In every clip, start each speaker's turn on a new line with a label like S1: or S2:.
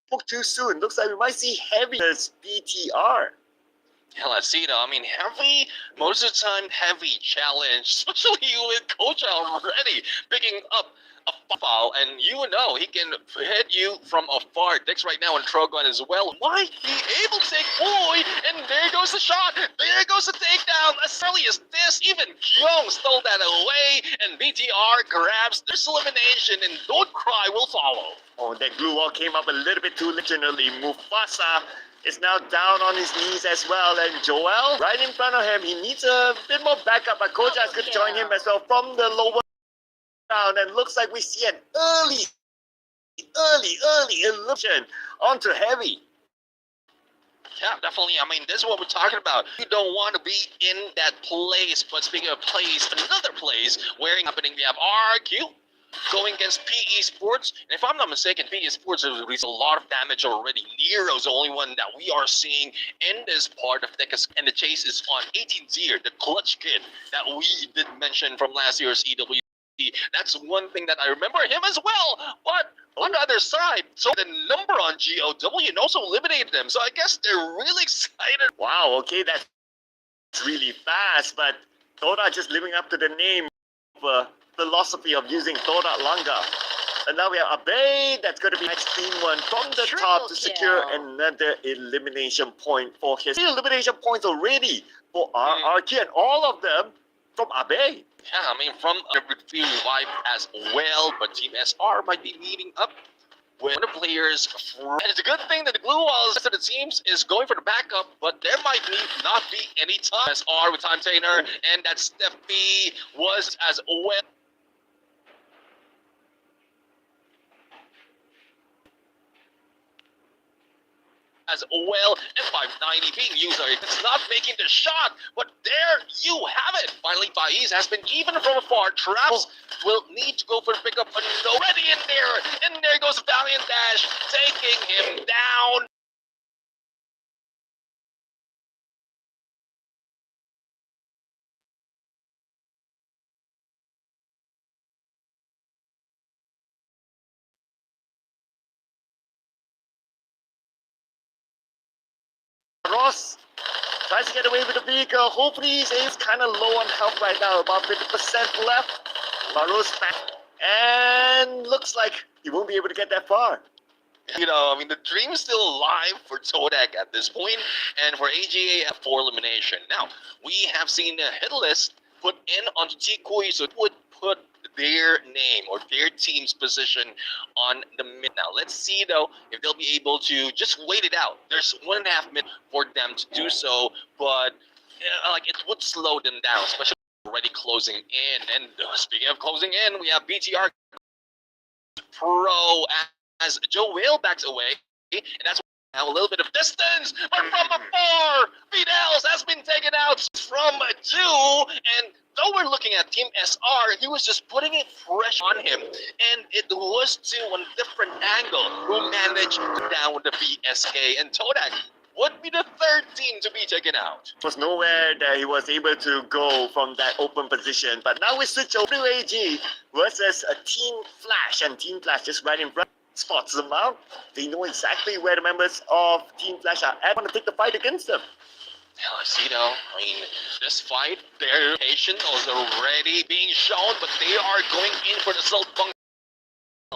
S1: spoke too soon. Looks like we might see Heavy as BTR.
S2: Hell, I see though. I mean, Heavy, most of the time, Heavy challenge, especially with Coach already picking up a foul, and you know he can hit you from afar. Dix right now on Trogon as well. Might be able to take Boy, and there goes the shot. There goes the takedown. As early as this, even Kyung stole that away, and BTR grabs this elimination, and Don't Cry will follow.
S1: Oh, that glue wall came up a little bit too originally. Mufasa is now down on his knees as well, and Joel right in front of him. He needs a bit more backup, but Koja is going to join him as well from the lower round, and looks like we see an early illusion onto Heavy.
S2: Yeah, definitely. I mean, this is what we're talking about. You don't want to be in that place, but speaking of place, another place where happening, we have RQ going against PE Sports, and if I'm not mistaken, PE Sports has released a lot of damage already. Nero's the only one that we are seeing in this part of Deckers, and the chase is on 18-0, the clutch kid that we did mention from last year's EWC. That's one thing that I remember him as well, but on the other side, so the number on GOW and also eliminated them, so I guess they're really excited.
S1: Wow, okay, that's really fast, but Toda just living up to the name of philosophy of using Toda Langa. And now we have Abe, that's going to be next clean one from the top to secure another elimination point for his 3 elimination points already for RRQ, and all of them from Abe.
S2: Yeah, I mean, from the revive as well, but Team SR might be meeting up with the players. And it's a good thing that the glue walls of the teams is going for the backup, but there might not be any time. SR with Time Tainer, and that Steffi was as well. As well, and 590 being used. It's not making the shot, but there you have it. Finally, Faiz has been even from afar. Traps will need to go for the pickup, but already in there. And there goes Valiant Dash, taking him down.
S1: Ross tries to get away with the vehicle. Hopefully he's kind of low on health right now, about 50% left. Baro's back, and looks like he won't be able to get that far.
S2: You know, I mean, the dream is still alive for Todak at this point, and for AGA for elimination. Now, we have seen a hit list put in onto Tikui, so it would put their name or their team's position on the mid. Now, let's see, though, if they'll be able to just wait it out. There's 1.5 minutes for them to do so, but like it would slow them down, especially already closing in. And speaking of closing in, we have BTR Pro as Joe Whale backs away, and that's now a little bit of distance, but from afar, Fidels has been taken out from 2, and though we're looking at Team SR, he was just putting it fresh on him, and it was 2 on a different angle who managed to down the VSK, and Todak would be the 3rd team to be taken out.
S1: There was nowhere that he was able to go from that open position, but now we switch over to AG versus a Team Flash, and Team Flash just right in front. Spots them out. They know exactly where the members of Team Flash are at. Want to take the fight against them.
S2: Hell, I see though. I mean, this fight, their patient is already being shown, but they are going in for the assault function.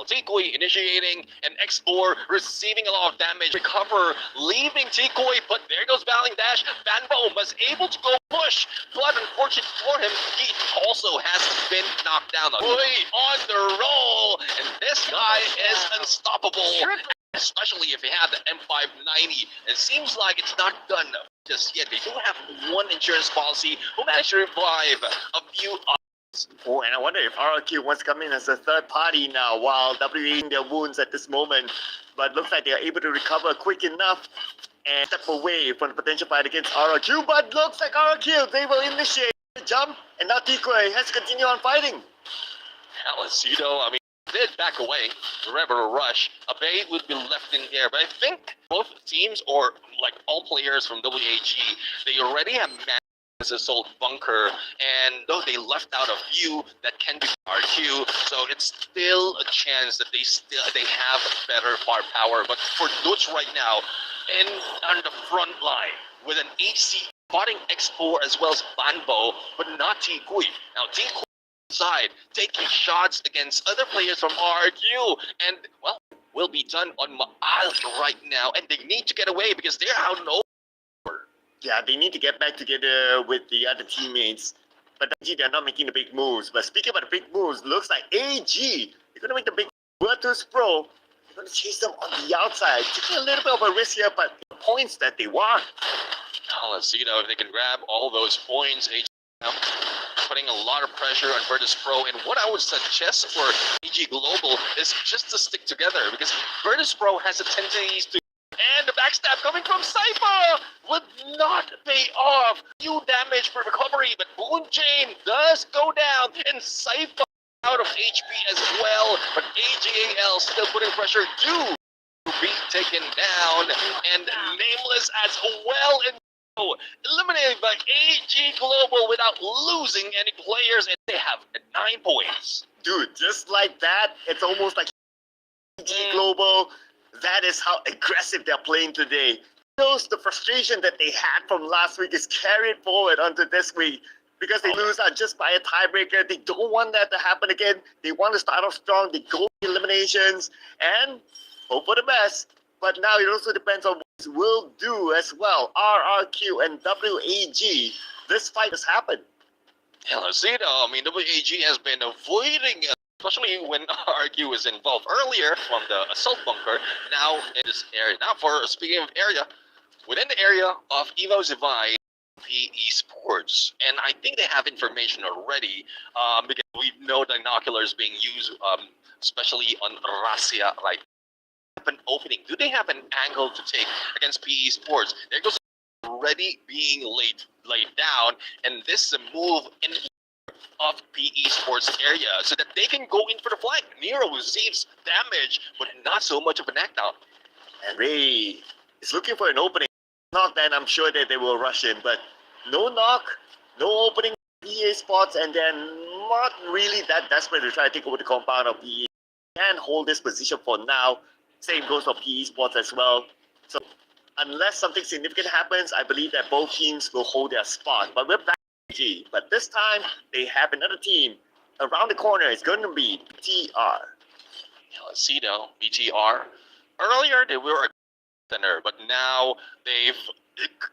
S2: Tikui initiating an X4, receiving a lot of damage, recover, leaving Tikui, but there goes Valiant Dash. Banbo was able to go push, but unfortunately for him, he also has been knocked down. On the roll, and this guy is unstoppable, especially if he had the M590. It seems like it's not done just yet. They do have one insurance policy who managed to revive a few
S1: Oh, and I wonder if RRQ wants to come in as a third party now while WA in their wounds at this moment. But looks like they are able to recover quick enough and step away from the potential fight against RRQ. But looks like RRQ, they will initiate the jump, and now Tikui has to continue on fighting.
S2: Alessito, I mean, did back away. Rebel Rush. Abe would be left in there, but I think both teams, or like all players from WAG, they already have this assault bunker, and though they left out a few that can be RQ, so it's still a chance that they have better firepower. But for Dutch right now, on the front line with an AC spotting X4 as well as Banbo, but not T Kui. Now T Kui side taking shots against other players from RQ, and well, will be done on Maal right now, and they need to get away because they're out and over.
S1: Yeah, they need to get back together with the other teammates. But AG, they're not making the big moves. But speaking about the big moves, looks like AG, they're going to make the big Virtus Pro. They're going to chase them on the outside. Taking a little bit of a risk here, but the points that they want.
S2: Now let's see if they can grab all those points. AG putting a lot of pressure on Virtus Pro, and what I would suggest for AG Global is just to stick together, because Virtus Pro has a tendency to, and the backstab coming from Cypher would not pay off. Few damage for recovery, but Boon Chain does go down, and Cypher out of HP as well, but AGAL still putting pressure due to be taken down, and Nameless as well, and eliminated by AG Global without losing any players, and they have 9 points.
S1: Dude, just like that, it's almost like AG Global. That is how aggressive they're playing today. Shows the frustration that they had from last week is carried forward onto this week, because they lose out just by a tiebreaker. They don't want that to happen again. They want to start off strong. They go for eliminations and hope for the best. But now it also depends on what will do as well. RRQ and WAG. This fight has happened.
S2: Yeah, let's see though. I mean, WAG has been avoiding, especially when RRQ is involved earlier from the assault bunker. Now in this area. Now, for speaking of area, within the area of Ffws Divide, PE Sports, and I think they have information already, because we know the binoculars being used, especially on Russia, like an opening. Do they have an angle to take against PE Sports? There goes already being laid down, and this is a move in of PE Sports area so that they can go in for the flank. Nero receives damage, but not so much of a knockdown.
S1: And Ray is looking for an opening. Knock, then I'm sure that they will rush in, but no knock, no opening PE Sports, and then not really that desperate to try to take over the compound of PE. Can hold this position for now. Same goes for PE Sports as well. So unless something significant happens, I believe that both teams will hold their spot. But we're back to G. But this time, they have another team around the corner. It's going to be TR.
S2: Yeah, let's see though. BTR. Earlier, they were a center, but now they've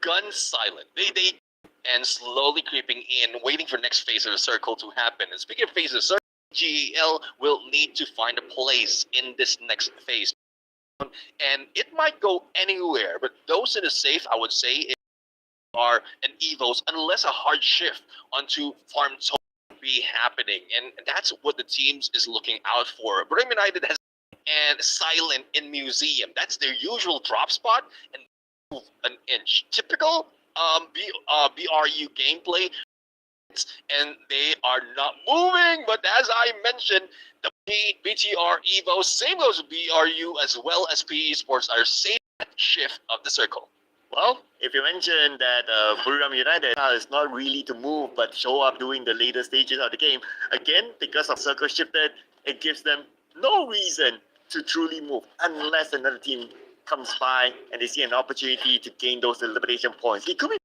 S2: gone silent. They and slowly creeping in, waiting for next phase of the circle to happen. And speaking of phase of the circle, GEL will need to find a place in this next phase. And it might go anywhere, but those in the safe, I would say, are an Evos, unless a hard shift onto farm zone be happening. And that's what the teams is looking out for. Brim United has and silent in museum. That's their usual drop spot, and move an inch. Typical BRU gameplay, and they are not moving. But as I mentioned, the BTR Evo, same goes with BRU as well as PE Sports, are safe shift of the circle.
S1: Well, if you mentioned that Buriram United is not really to move but show up during the later stages of the game, again, because of circle shifted, it gives them no reason to truly move unless another team comes by and they see an opportunity to gain those elimination points. It could be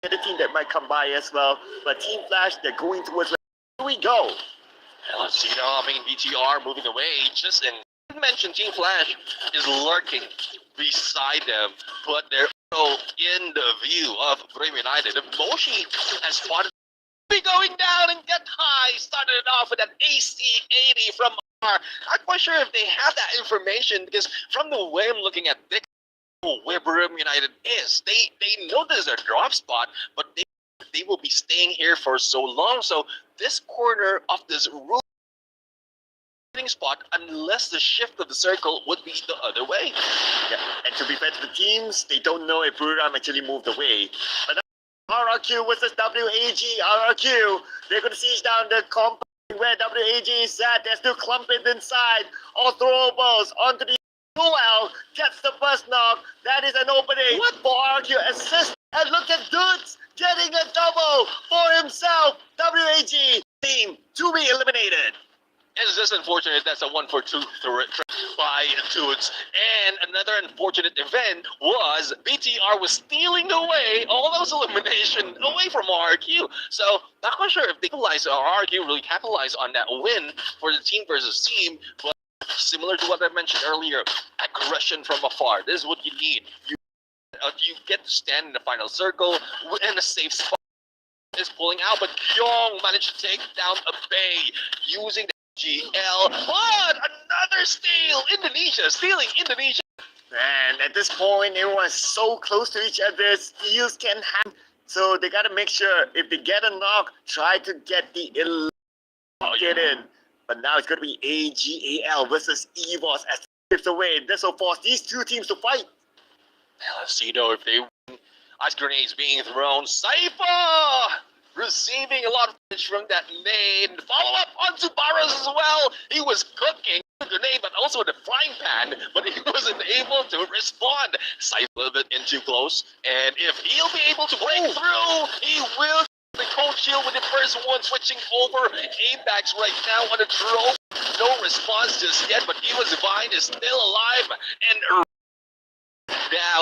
S1: another team that might come by as well, but Team Flash, they're going towards where here we go.
S2: And let's see now, I mean, BTR moving away, just in mentioned Team Flash is lurking beside them, but they're in the view of Brim United. If Moshi has spotted be going down and get high, started it off with an AC-80 from R. Not quite sure if they have that information, because from the way I'm looking at this, where Brim United is, they know there's a drop spot, but they will be staying here for so long. So this corner of this room spot, unless the shift of the circle would be the other way.
S1: Yeah, and to be fair to the teams, they don't know if Buriram actually moved away. But RRQ versus WAG. RRQ, they're going to siege down the compound where WAG is at. They're still clumping inside. All throwables onto the Royale. Gets the first knock. That is an opening for RRQ. Assist And look at Dudes getting a double for himself. WAG team to be eliminated.
S2: It's just unfortunate that's a 1-for-2 by Dudes. And another unfortunate event was BTR was stealing away all those elimination away from RRQ. So not quite sure if they capitalize or RRQ really capitalized on that win for the team versus team. But similar to what I mentioned earlier, aggression from afar. This is what you need. You get to stand in the final circle in a safe spot. Is pulling out, but Kyung managed to take down a Bay using the GL. But another steal! Indonesia stealing Indonesia.
S1: And at this point, everyone's so close to each other. Steals can happen. So they gotta make sure if they get a knock, try to get the get in. But now it's gonna be AGAL versus Ffws as fifth away. This will force these two teams to fight.
S2: Let's see though if they win. Ice grenades being thrown. Saifa receiving a lot of damage from that nade. Follow up onto Barros as well. He was cooking the grenade, but also the frying pan, but he wasn't able to respond. Saifa a little bit in too close, and if he'll be able to break through, he will. The cold shield with the first one switching over. Apex right now on the drone. No response just yet, but Eva's Divine is still alive and.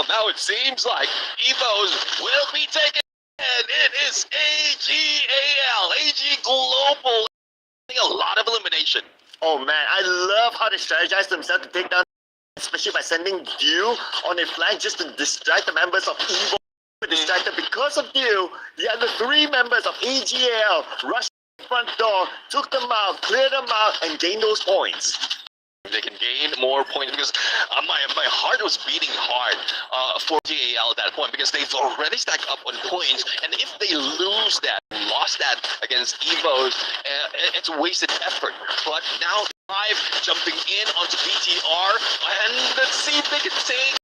S2: Now it seems like Ffws will be taken, and it is AGAL, AG Global, a lot of elimination.
S1: Oh man, I love how they strategize themselves to take down, especially by sending Dew on a flank just to distract the members of Ffws. Distracted because of Dew, the other three members of AGAL rushed the front door, took them out, cleared them out, and gained those points.
S2: They can gain more points because my heart was beating hard for GAL at that point because they've already stacked up on points, and if they lost that against Ffws, it's a wasted effort. But now 5 jumping in onto BTR, and let's see if they can take.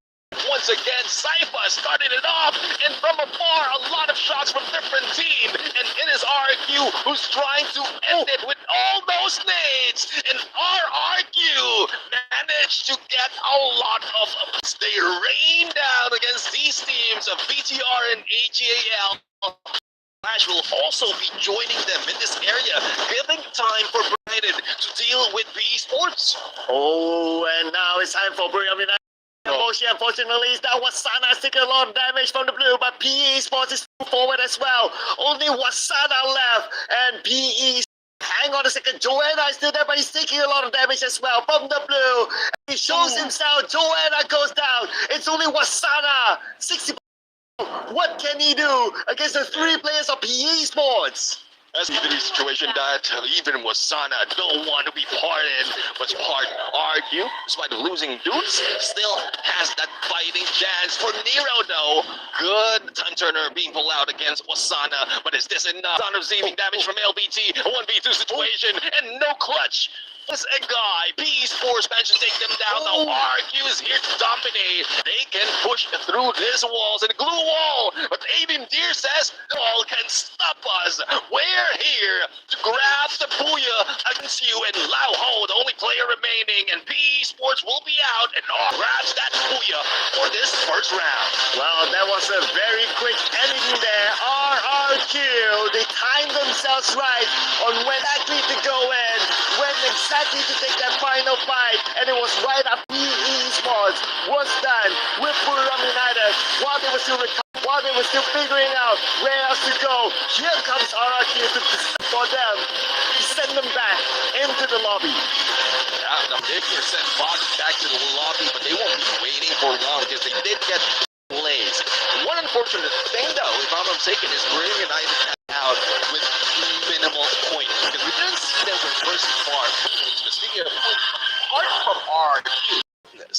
S2: Once again, Saifa started it off, and from afar, a lot of shots from different teams, and it is RRQ who's trying to end it with all those nades, and RRQ managed to get a lot of they rain down against these teams of BTR and AGAL. Flash will also be joining them in this area, giving time for Brighton to deal with PE Sports.
S1: Oh, and now it's time for Brighton. Unfortunately, that Wasana is taking a lot of damage from the blue, but PE Sports is forward as well. Only Wasana left, and PE. Hang on a second, Joanna is still there, but he's taking a lot of damage as well from the blue. He shows himself, Joanna goes down. It's only Wasana, 60. What can he do against the 3 players of PE Sports?
S2: That's even a situation that even Wasana don't want to be part in, but part argue, despite losing Dudes, still has that fighting chance for Nero though. Good time turner being pulled out against Wasana, but is this enough? Son receiving damage from LBT, a 1v2 situation, and no clutch. This a guy, PE Sports managed to take them down. Now RQ is here to dominate. They can push through these walls and glue wall. But Aiden Deer says, no one can stop us. We're here to grab the Booyah against you and Lao Ho, the only player remaining. And PE Sports will be out and grabs that Booyah for this first round.
S1: Well, that was a very quick ending there. RRQ, they timed themselves right on when exactly to go in, when exactly to take that final fight, and it was right after PE Sports was done with Buram United while they were still figuring out where else to go. Here comes RRQ to for them to send them back into the lobby.
S2: Now they can send Fox back to the lobby, but they won't be waiting for long because they did get plays. One unfortunate thing though, if I'm not mistaken, is Buram United out with minimal points because we didn't see them from first far. Speaking of points, apart from RQ,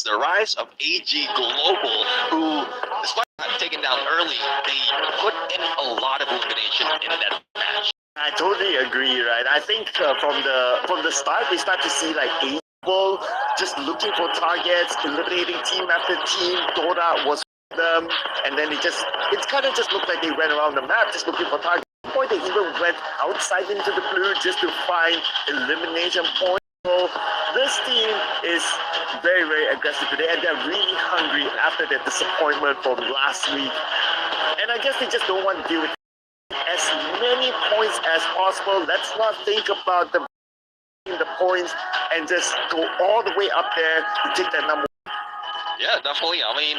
S2: the rise of AG Global, who, despite not taken down early, they put in a lot of elimination in that match.
S1: I totally agree, right? I think from the start, we start to see like people just looking for targets, eliminating team after team. Dota was them, and then it kind of just looked like they went around the map just looking for targets. At one point, they even went outside into the blue just to find elimination points. So this team is very, very aggressive today, and they're really hungry after their disappointment from last week. And And I guess they just don't want to deal with as many points as possible. Let's not think about the points and just go all the way up there to take that number.
S2: Yeah, definitely. I mean,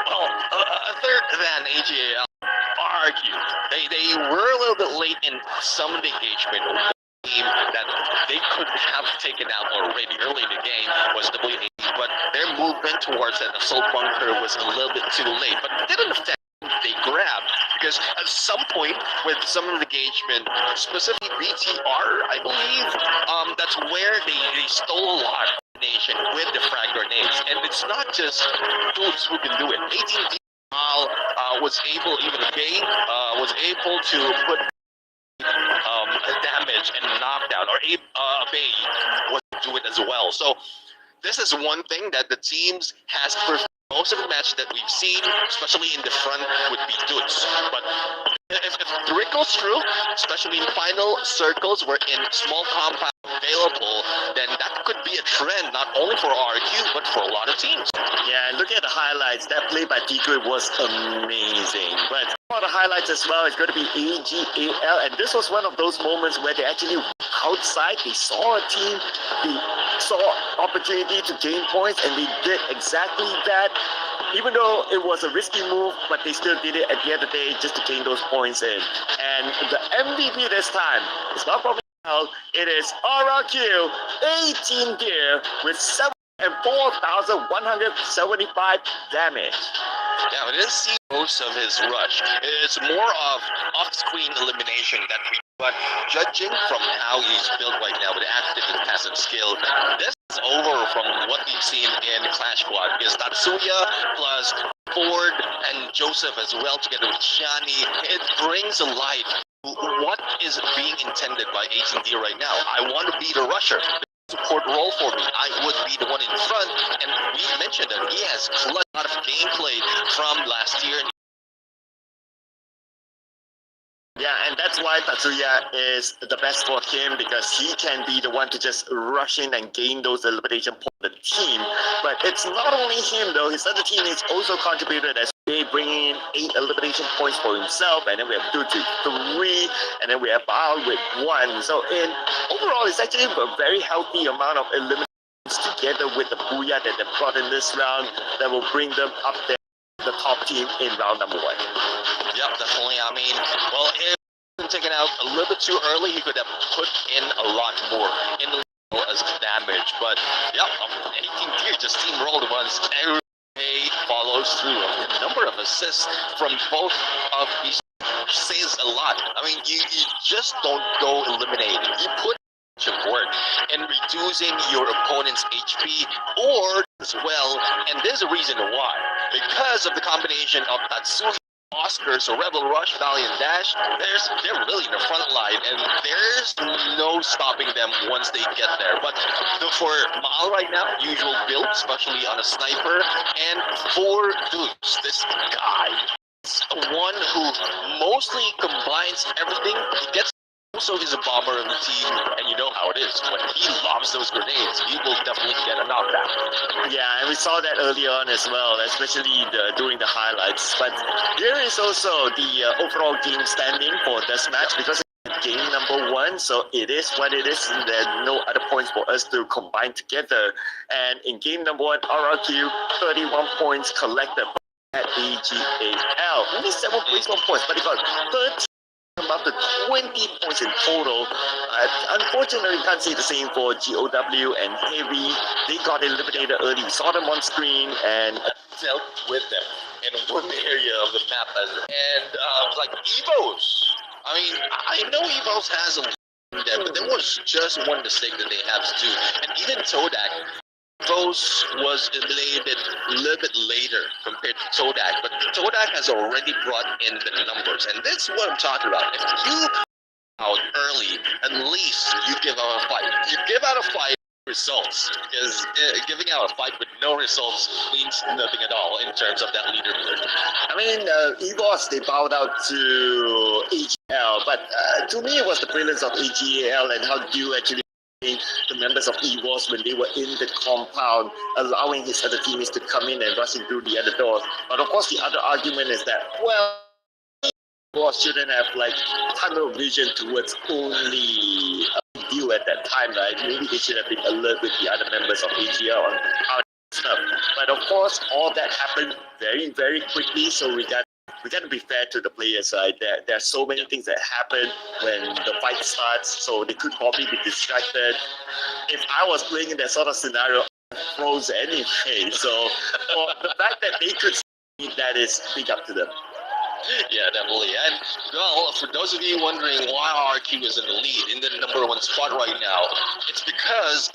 S2: well, other than AGL, argue they were a little bit late in some of the engagement. Team that they could have taken out already early in the game was WA, but their movement towards that assault bunker was a little bit too late. But it didn't affect they grabbed, because at some point with some of the engagement, specifically BTR, I believe, that's where they stole a lot of nation with the frag grenades, and it's not just Ffws who can do it. 18D was able, even again, was able to put damage and knockdown, or Bay was to do it as well. So this is one thing that the teams has most of the match that we've seen, especially in the front, would be Ffws. But if it trickles through, especially in final circles where in small compound available, then that could be a trend not only for RQ but for a lot of teams.
S1: Yeah, and looking at the highlights, that play by Tigre was amazing. But one of the highlights as well is going to be AGAL, and this was one of those moments where they actually outside, they saw a team, they saw opportunity to gain points, and they did exactly that. Even though it was a risky move, but they still did it at the end of the day just to gain those points in. And the MVP this time is not from it is RRQ 18 gear with 4,175 damage.
S2: Yeah, we didn't see most of his rush. It's more of off-screen elimination that we. But judging from how he's built right now with active and passive skill, this is over from what we've seen in Clash Squad. Because Tatsuya plus Ford and Joseph as well, together with Shani, it brings a light what is being intended by 18D right now. I want to be the rusher. Support role for me. I would be the one in front, and we mentioned that he has a lot of gameplay from last year.
S1: Yeah, and that's why Tatsuya is the best for him, because he can be the one to just rush in and gain those elimination points for the team. But it's not only him though, his other teammates also contributed as they bring in 8 elimination points for himself, and then we have 2 to 3, and then we have Bao with 1. So in overall, it's actually a very healthy amount of eliminations together with the Booyah that they brought in this round that will bring them up there, the top team in round number 1.
S2: Yep, definitely. I mean, well, if he was taken out a little bit too early, he could have put in a lot more in the as damage. But yep, 18 gear just steamrolled once. Everybody follows through. The number of assists from both of these says a lot. I mean, you just don't go eliminating. You put work in reducing your opponent's HP or as well, and there's a reason why. Because of the combination of Tatsuya, Oscar, so Rebel Rush, Valiant Dash, they're really in the front line, and there's no stopping them once they get there. But for Maal right now, usual build, especially on a sniper, and for Ffws, this guy is one who mostly combines everything. He gets also is a bomber of the team, and you know how it is. When he lobs those grenades, he will definitely get a knockdown.
S1: Yeah, and we saw that early on as well, especially during the highlights. But there is also the overall game standing for this match, because it's game number 1, so it is what it is. There are no other points for us to combine together. And in game number 1, RRQ, 31 points collected at AGAL. Only 7 points, 1 points, but it got 13. Up to 20 points in total. Unfortunately, we can't say the same for GOW and Heavy. They got eliminated early. We saw them on screen and
S2: dealt with them in one area of the map. And like Ffws. I mean, I know Ffws has a there, but there was just one mistake that they had to do. And even Todak, Ffws was eliminated a little bit later compared to Todak, but Todak has already brought in the numbers, and this is what I'm talking about. If you out early, at least you give out a fight. You give out a fight results, because giving out a fight with no results means nothing at all in terms of that leaderboard.
S1: I mean, Ffws, they bowed out to AGL, but to me it was the brilliance of AGL and how do you actually the members of Ffws when they were in the compound, allowing his other teammates to come in and rushing through the other doors. But of course, the other argument is that, well, Ffws shouldn't have like tunnel vision towards only view at that time, right? Maybe they should have been alert with the other members of AGL on how stuff. But of course, all that happened very, very quickly. So we got to be fair to the players, right? There are so many things that happen when the fight starts, so they could probably be distracted. If I was playing in that sort of scenario, I froze anyway. So for the fact that they could see that is big up to them.
S2: Yeah, definitely. And well, for those of you wondering why RQ is in the lead in the number one spot right now, it's because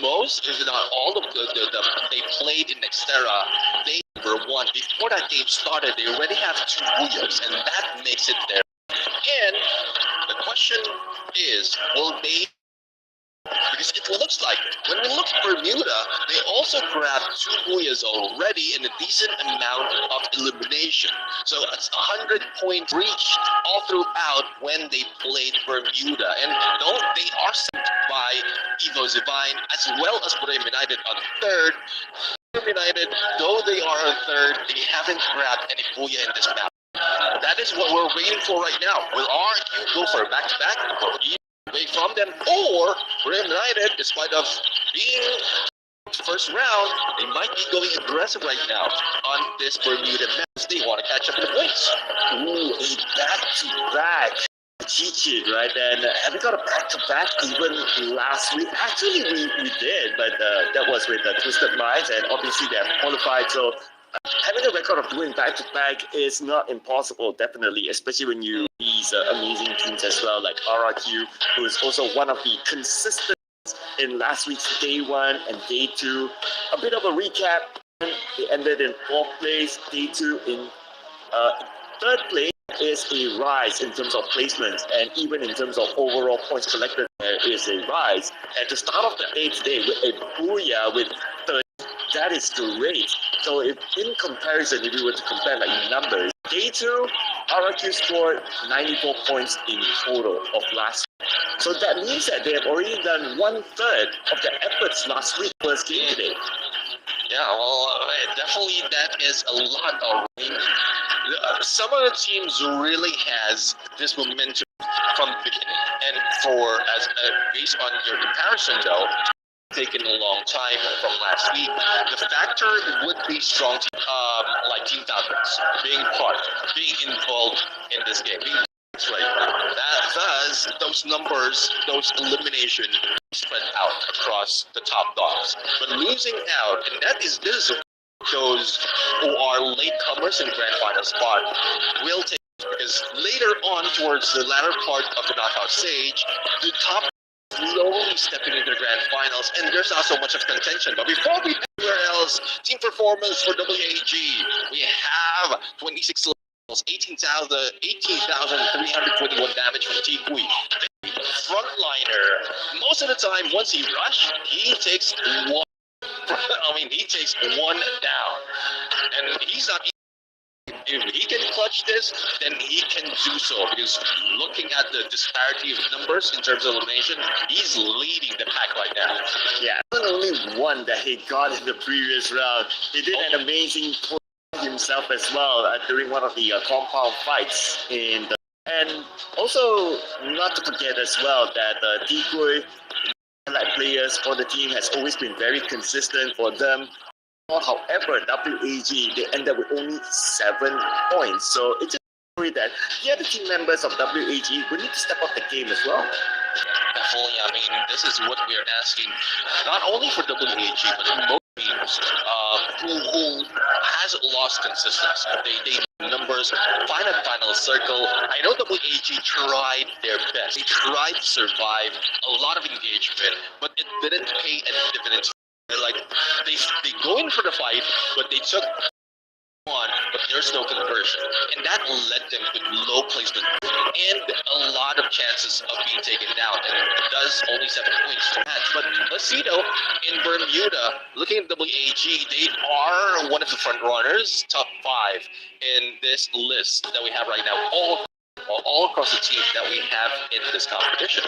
S2: most, if not all of they played in Xterra, they number one. Before that game started, they already have 2 Booyahs, and that makes it there. And the question is, will they? Because it looks like when we look at Bermuda, they also grabbed 2 Booyahs already in a decent amount of elimination. So it's 100 points reached all throughout when they played Bermuda. And though they are sent by Ffws as well as Brahim United on third, Brahim United, though they are on third, they haven't grabbed any Booyah in this map. That is what we're waiting for right now. Will RQ go for a back-to-back? Away from them, or Brahim United, despite of being first round, they might be going aggressive right now on this Bermuda map. They want to catch up in the points.
S1: Ooh, a back-to-back. Cheated, right? And have we got a back-to-back even last week? Actually, we did, but that was with Twisted Minds, and obviously they have qualified. So having a record of doing back-to-back is not impossible, definitely, especially when you these amazing teams as well, like RRQ, who is also one of the consistent in last week's day 1 and day 2. A bit of a recap: they ended in 4th place. Day 2 in 3rd place is a rise in terms of placements, and even in terms of overall points collected, there is a rise. And to start off the day today with a Booyah with 30, that is great. So if in comparison, if we were to compare like numbers, day 2, RRQ scored 94 points in total of last week. So that means that they have already done 1/3 of their efforts last week, first game today.
S2: Yeah, well, definitely that is a lot of. Some of the teams really has this momentum from the beginning, and for as based on your comparison though, taken a long time from last week. The factor would be strong, like Team Falcons being involved in this game. Right, thus those numbers, those elimination spread out across the top dogs. But losing out, and this is those who are latecomers in the grand final spot will take, because later on towards the latter part of the knockout stage, the top slowly stepping into the grand finals, and there's not so much of contention. But before we anywhere else, team performance for WAG, we have 26 levels, 18,321 damage from Tikui. Frontliner, most of the time, once he rushes, he takes one. He takes one down, and he's not. If he can clutch this, then he can do so, because looking at the disparity of numbers in terms of elimination, he's leading the pack right now.
S1: Yeah, not only one that he got in the previous round, he did an amazing point himself as well during one of the compound fights and also not to forget as well that Decoy players for the team has always been very consistent for them. However, WAG, they end up with only 7 points. So it's just worry that the other team members of WAG will need to step up the game as well.
S2: Definitely, this is what we're asking, not only for WAG, but most teams who has lost consistency. They numbers, final circle. I know WAG tried their best. They tried to survive a lot of engagement, but it didn't pay any dividends. Like they go in for the fight, but they took one, but there's no conversion, and that led them with low placement and a lot of chances of being taken down. And it does only 7 points per match. But let's see though, in Bermuda, looking at WAG, they are one of the front runners, top 5 in this list that we have right now, all across the team that we have in this competition.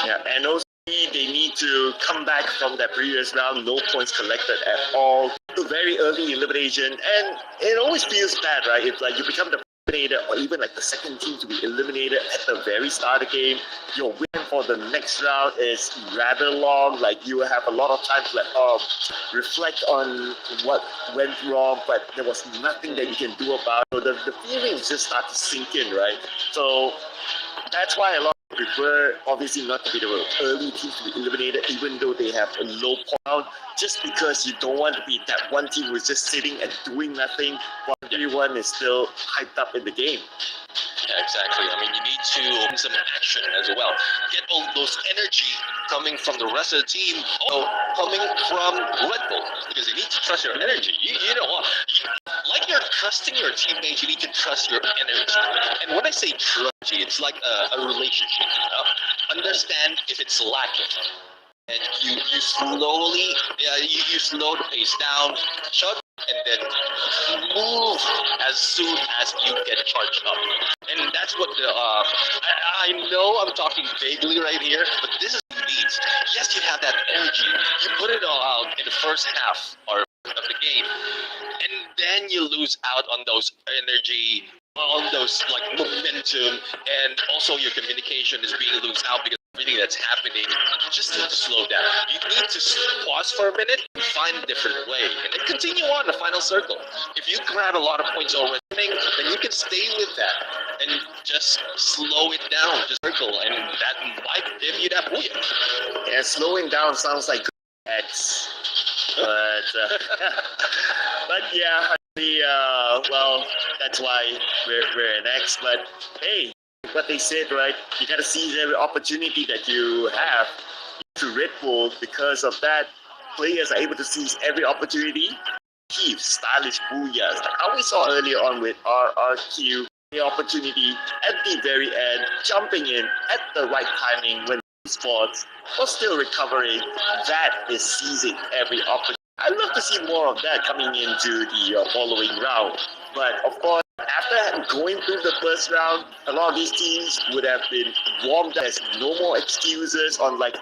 S1: Yeah, and also they need to come back from that previous round, no points collected at all, to very early elimination, and it always feels bad, right? If like you become the eliminated, or even like the second team to be eliminated at the very start of the game. Your win for the next round is rather long. Like you have a lot of time to reflect on what went wrong, but there was nothing that you can do about it. So the feelings just start to sink in, right? So that's why a lot of people prefer, obviously, not to be the early teams to be eliminated, even though they have a low point, just because you don't want to be that one team who's just sitting and doing nothing while everyone is still hyped up in the game.
S2: Yeah, exactly. I mean, you need to open some action as well. Get all those energy coming from the rest of the team, also coming from Red Bull, because you need to trust your energy. You know what? Like you're trusting your teammates, you need to trust your energy. And when I say trust, it's like a relationship. You know? Understand if it's lacking. And you slowly, you slow the pace down, shut, and then move as soon as you get charged up. And that's what I know I'm talking vaguely right here, but this is what it needs. Yes, you have that energy. You put it all out in the first half or of the game, and then you lose out on those energy, on those like momentum, and also your communication is being lost out because everything that's happening. You just need to slow down. You need to pause for a minute and find a different way, and then continue on the final circle. If you grab a lot of points already, then you can stay with that and just slow it down, just circle, and that might give you that booyah.
S1: Yeah, slowing down sounds like X, but but yeah, well, that's why we're an X. But hey, what they said, right? You gotta seize every opportunity that you have to Red Bull. Because of that, players are able to seize every opportunity. Keep stylish booyahs, like how we saw earlier on with RRQ. The opportunity at the very end, jumping in at the right timing when spots, or still recovering. That is seizing every opportunity. I'd love to see more of that coming into the following round. But of course, after going through the first round, a lot of these teams would have been warmed up. There's no more excuses on like,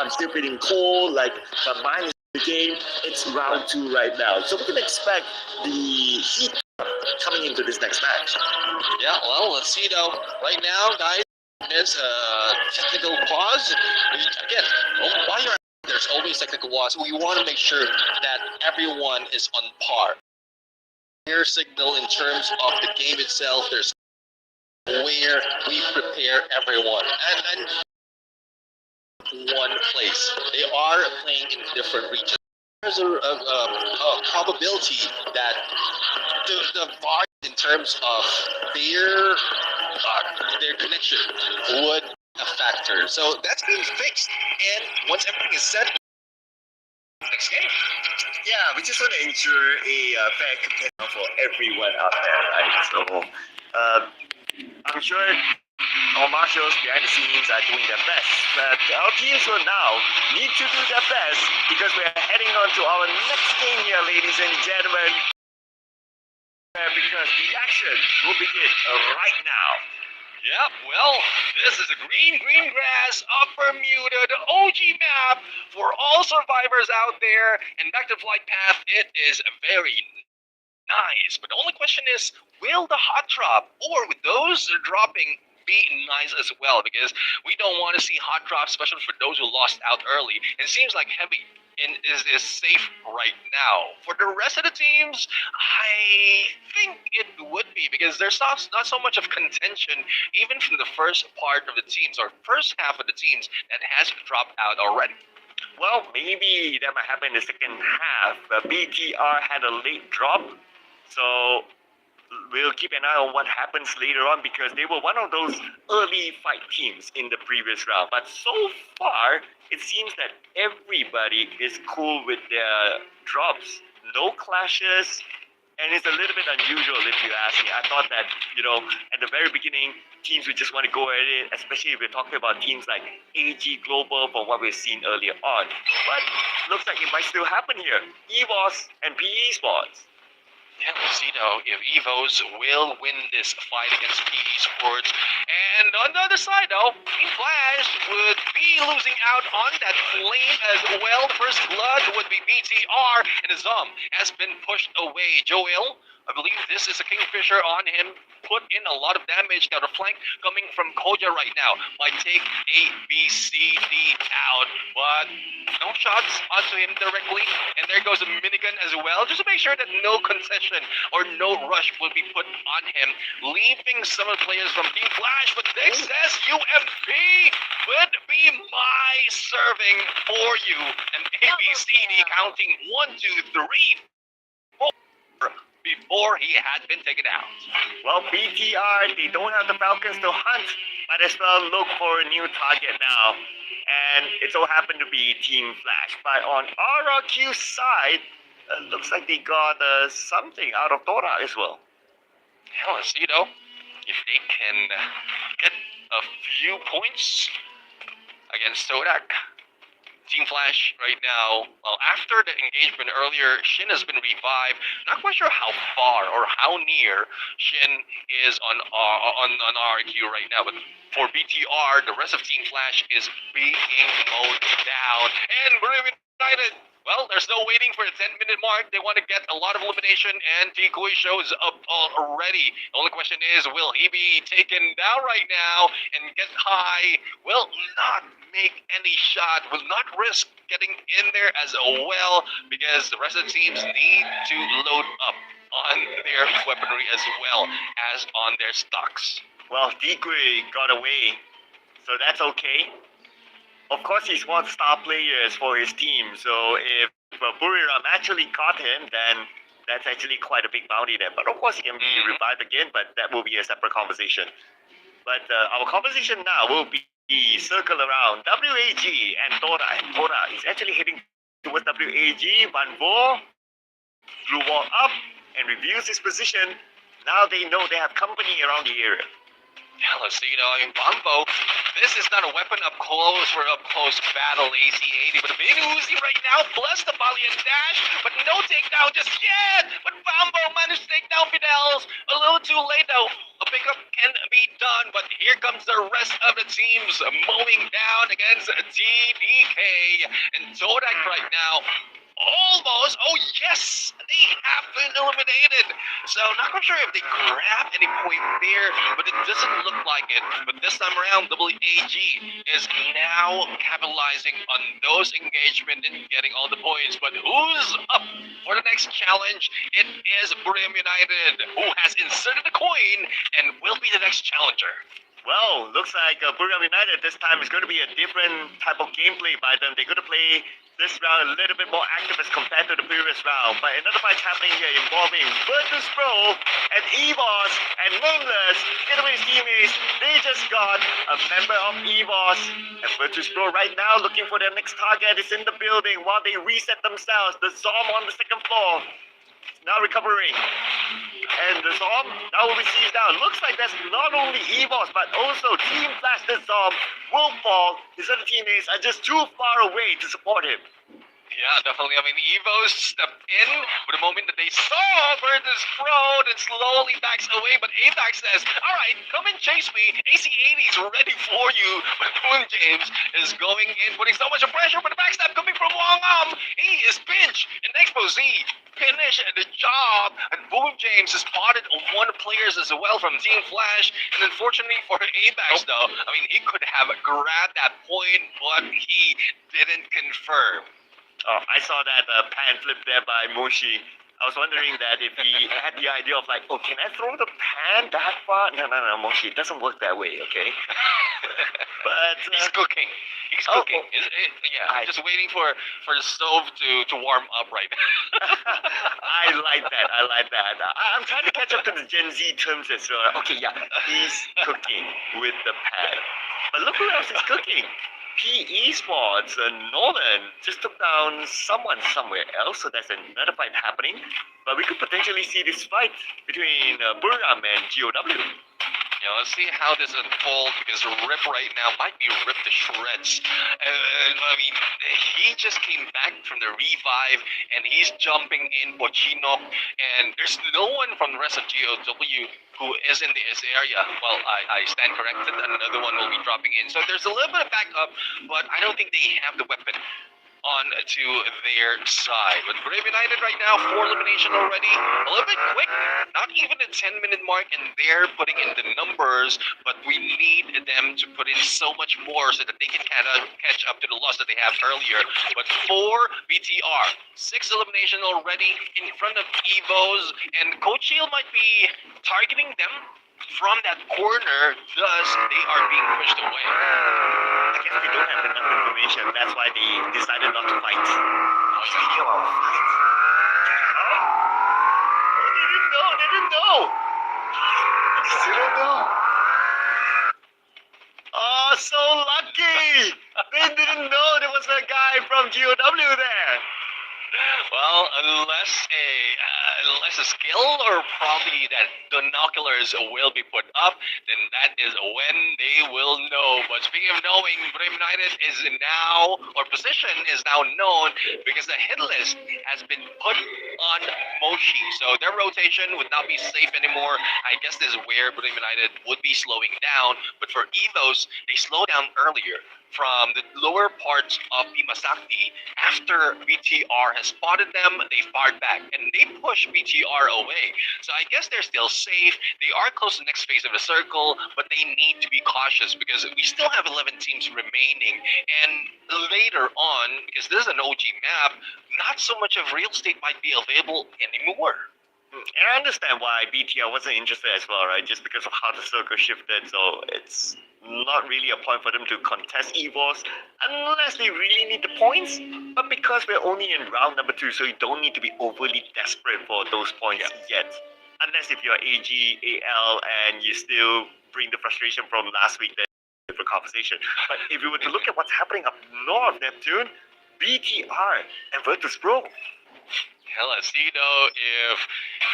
S1: I'm still feeling cold, like my mind is in the game. It's round 2 right now. So we can expect the heat coming into this next match.
S2: Yeah, well, let's see though. Right now, guys, there's a technical pause. Again, while you're there's always technical pause. We want to make sure that everyone is on par. Clear signal in terms of the game itself. There's where we prepare everyone and one place. They are playing in different regions. There's a probability that the bar in terms of their connection would a factor. So that's being fixed. And once everything is set, next game.
S1: Yeah, we just want to ensure a fair competition for everyone out there, right? So I'm sure our marshals behind the scenes are doing their best, but our teams will now need to do their best because we're heading on to our next game here, ladies and gentlemen. Because the action will begin right now.
S2: Yep, well, this is a green grass of Bermuda, the OG map for all survivors out there. And back to Flight Path, it is very nice. But the only question is, will the hot drop, or with those dropping, be nice as well? Because we don't want to see hot drops, especially for those who lost out early. It seems like heavy is safe right now. For the rest of the teams, I think it would be, because there's not so much of contention even from the first part of the teams or first half of the teams that has dropped out already.
S1: Well, maybe that might happen in the second half. BTR had a late drop, so we'll keep an eye on what happens later on, because they were one of those early fight teams in the previous round. But so far, it seems that everybody is cool with their drops. No clashes, and it's a little bit unusual if you ask me. I thought that, at the very beginning, teams would just want to go at it, especially if we're talking about teams like AG Global from what we've seen earlier on. But looks like it might still happen here. EVOS and PE Sports.
S2: Yeah, we'll see though if EVOS will win this fight against PE Sports. And on the other side though, Team Flash would be losing out on that flame as well. First blood would be BTR, and Azam has been pushed away. Joel, I believe this is a Kingfisher on him. Put in a lot of damage. Now the flank coming from Koja right now might take A, B, C, D out, but no shots onto him directly. And there goes a minigun as well, just to make sure that no concession or no rush will be put on him, leaving some of the players from Team Flash. But Nick says UMP would be my serving for you. And A, B, C, D counting 1, 2, 3, 4 before he had been taken out.
S1: Well, BTR, they don't have the Falcons to hunt. Might as well look for a new target now. And it so happened to be Team Flash. But on RRQ's side, looks like they got something out of Dora as well.
S2: Yeah, let's see though. If they can get a few points against Sodak. Team Flash right now, well, after the engagement earlier, Shin has been revived. Not quite sure how far or how near Shin is on RQ right now, but for BTR, the rest of Team Flash is being mowed down. And we're united. Well, there's no waiting for the 10-minute mark. They want to get a lot of elimination, and Tikui shows up already. The only question is, will he be taken down right now and get high? Will not make any shot, will not risk getting in there as well, because the rest of the teams need to load up on their weaponry as well as on their stocks.
S1: Well, Tikui got away, so that's okay. Of course, he's one star players for his team, so if Buriram actually caught him, then that's actually quite a big bounty there. But of course, he can be revived again, but that will be a separate conversation. But our conversation now will be circle around WAG and Dora. And Dora is actually heading towards WAG. Van Vo flew wall up and reviews his position. Now they know they have company around the area.
S2: Yeah, let's see, in Bumbo, this is not a weapon up close for up close battle AC-80, but a big Uzi right now, plus the volley and dash, but no takedown just yet. But Bumbo managed to take down Fidels. A little too late though. A pickup can be done, but here comes the rest of the teams mowing down against TDK and Todak right now. Almost. Oh, yes. They have been eliminated. So, not quite sure if they grab any point there, but it doesn't look like it. But this time around, WAG is now capitalizing on those engagement and getting all the points. But who's up for the next challenge? It is Buriram United, who has inserted a coin and will be the next challenger.
S1: Well, looks like Buriram United this time is going to be a different type of gameplay by them. They're going to play this round a little bit more active as compared to the previous round. But another fight happening here involving Virtus Pro and EVOS and Nameless. Getaway teammates, they just got a member of EVOS. And Virtus Pro right now looking for their next target is in the building while they reset themselves. The Zom on the second floor. Now recovering. And the Zom now will be seized down. Looks like that's not only EVOS, but also Team Flash. The Zom will fall. His other teammates are just too far away to support him.
S2: Yeah, definitely. I mean, EVOS stepped in, but the moment that they saw Virtus Pro, then slowly backs away. But AVAX says, all right, come and chase me. AC-80 is ready for you. But Boom James is going in, putting so much pressure. But the backstab coming from Wong he is pinched. And Expo Z finish the job. And Boom James has spotted one of the players as well from Team Flash. And unfortunately for AVAX, though, I mean, he could have grabbed that point, but he didn't confirm.
S1: Oh, I saw that pan flip there by Moshi. I was wondering that if he had the idea of like, oh, can I throw the pan that far? No, Moshi, it doesn't work that way, okay? But
S2: he's cooking. He's cooking. I'm just waiting for the stove to warm up right now.
S1: I like that. I'm trying to catch up to the Gen Z terms as well. Okay, yeah, he's cooking with the pan. But look who else is cooking. PE Sports, Nolan just took down someone somewhere else, so that's another fight happening. But we could potentially see this fight between Buriram and GOW.
S2: Yeah, let's see how this unfolds, because Rip right now might be ripped to shreds. I mean, he just came back from the revive, and he's jumping in for Chinook, and there's no one from the rest of GOW who is in this area. Well, I stand corrected, another one will be dropping in. So there's a little bit of backup, but I don't think they have the weapon on to their side. But Brave United right now, 4 elimination already. A little bit quick, not even a 10-minute mark, and they're putting in the numbers, but we need them to put in so much more so that they can catch up to the loss that they have earlier. But for BTR, 6 elimination already in front of Evos, and Coach Hill might be targeting them from that corner, thus they are being pushed away.
S1: I guess they don't have enough information. That's why they decided not to fight. What's the deal about fight? Huh? Oh, they didn't know. They didn't know. They still don't know. Oh, so lucky! They didn't know there was a guy from GOW there.
S2: Well, unless a skill or probably that binoculars will be put up, then that is when they will know. But speaking of knowing, Brave United is now, or position is now known because the hit list has been put on Moshi. So their rotation would not be safe anymore. I guess this is where Brave United would be slowing down. But for Evos, they slow down earlier from the lower parts of Pimasakti. After BTR has spotted them, they fired back and they push BTR away. So I guess they're still safe. They are close to the next phase of the circle, but they need to be cautious because we still have 11 teams remaining. And later on, because this is an OG map, not so much of real estate might be available anymore.
S1: And I understand why BTR wasn't interested as well, right? Just because of how the circle shifted. So it's not really a point for them to contest EVOS unless they really need the points. But because we're only in round number 2, so you don't need to be overly desperate for those points yet. Unless if you're AG, AL, and you still bring the frustration from last week, then different conversation. But if you were to look at what's happening up north, Neptune, BTR and Virtus Pro.
S2: Hell, let's see though if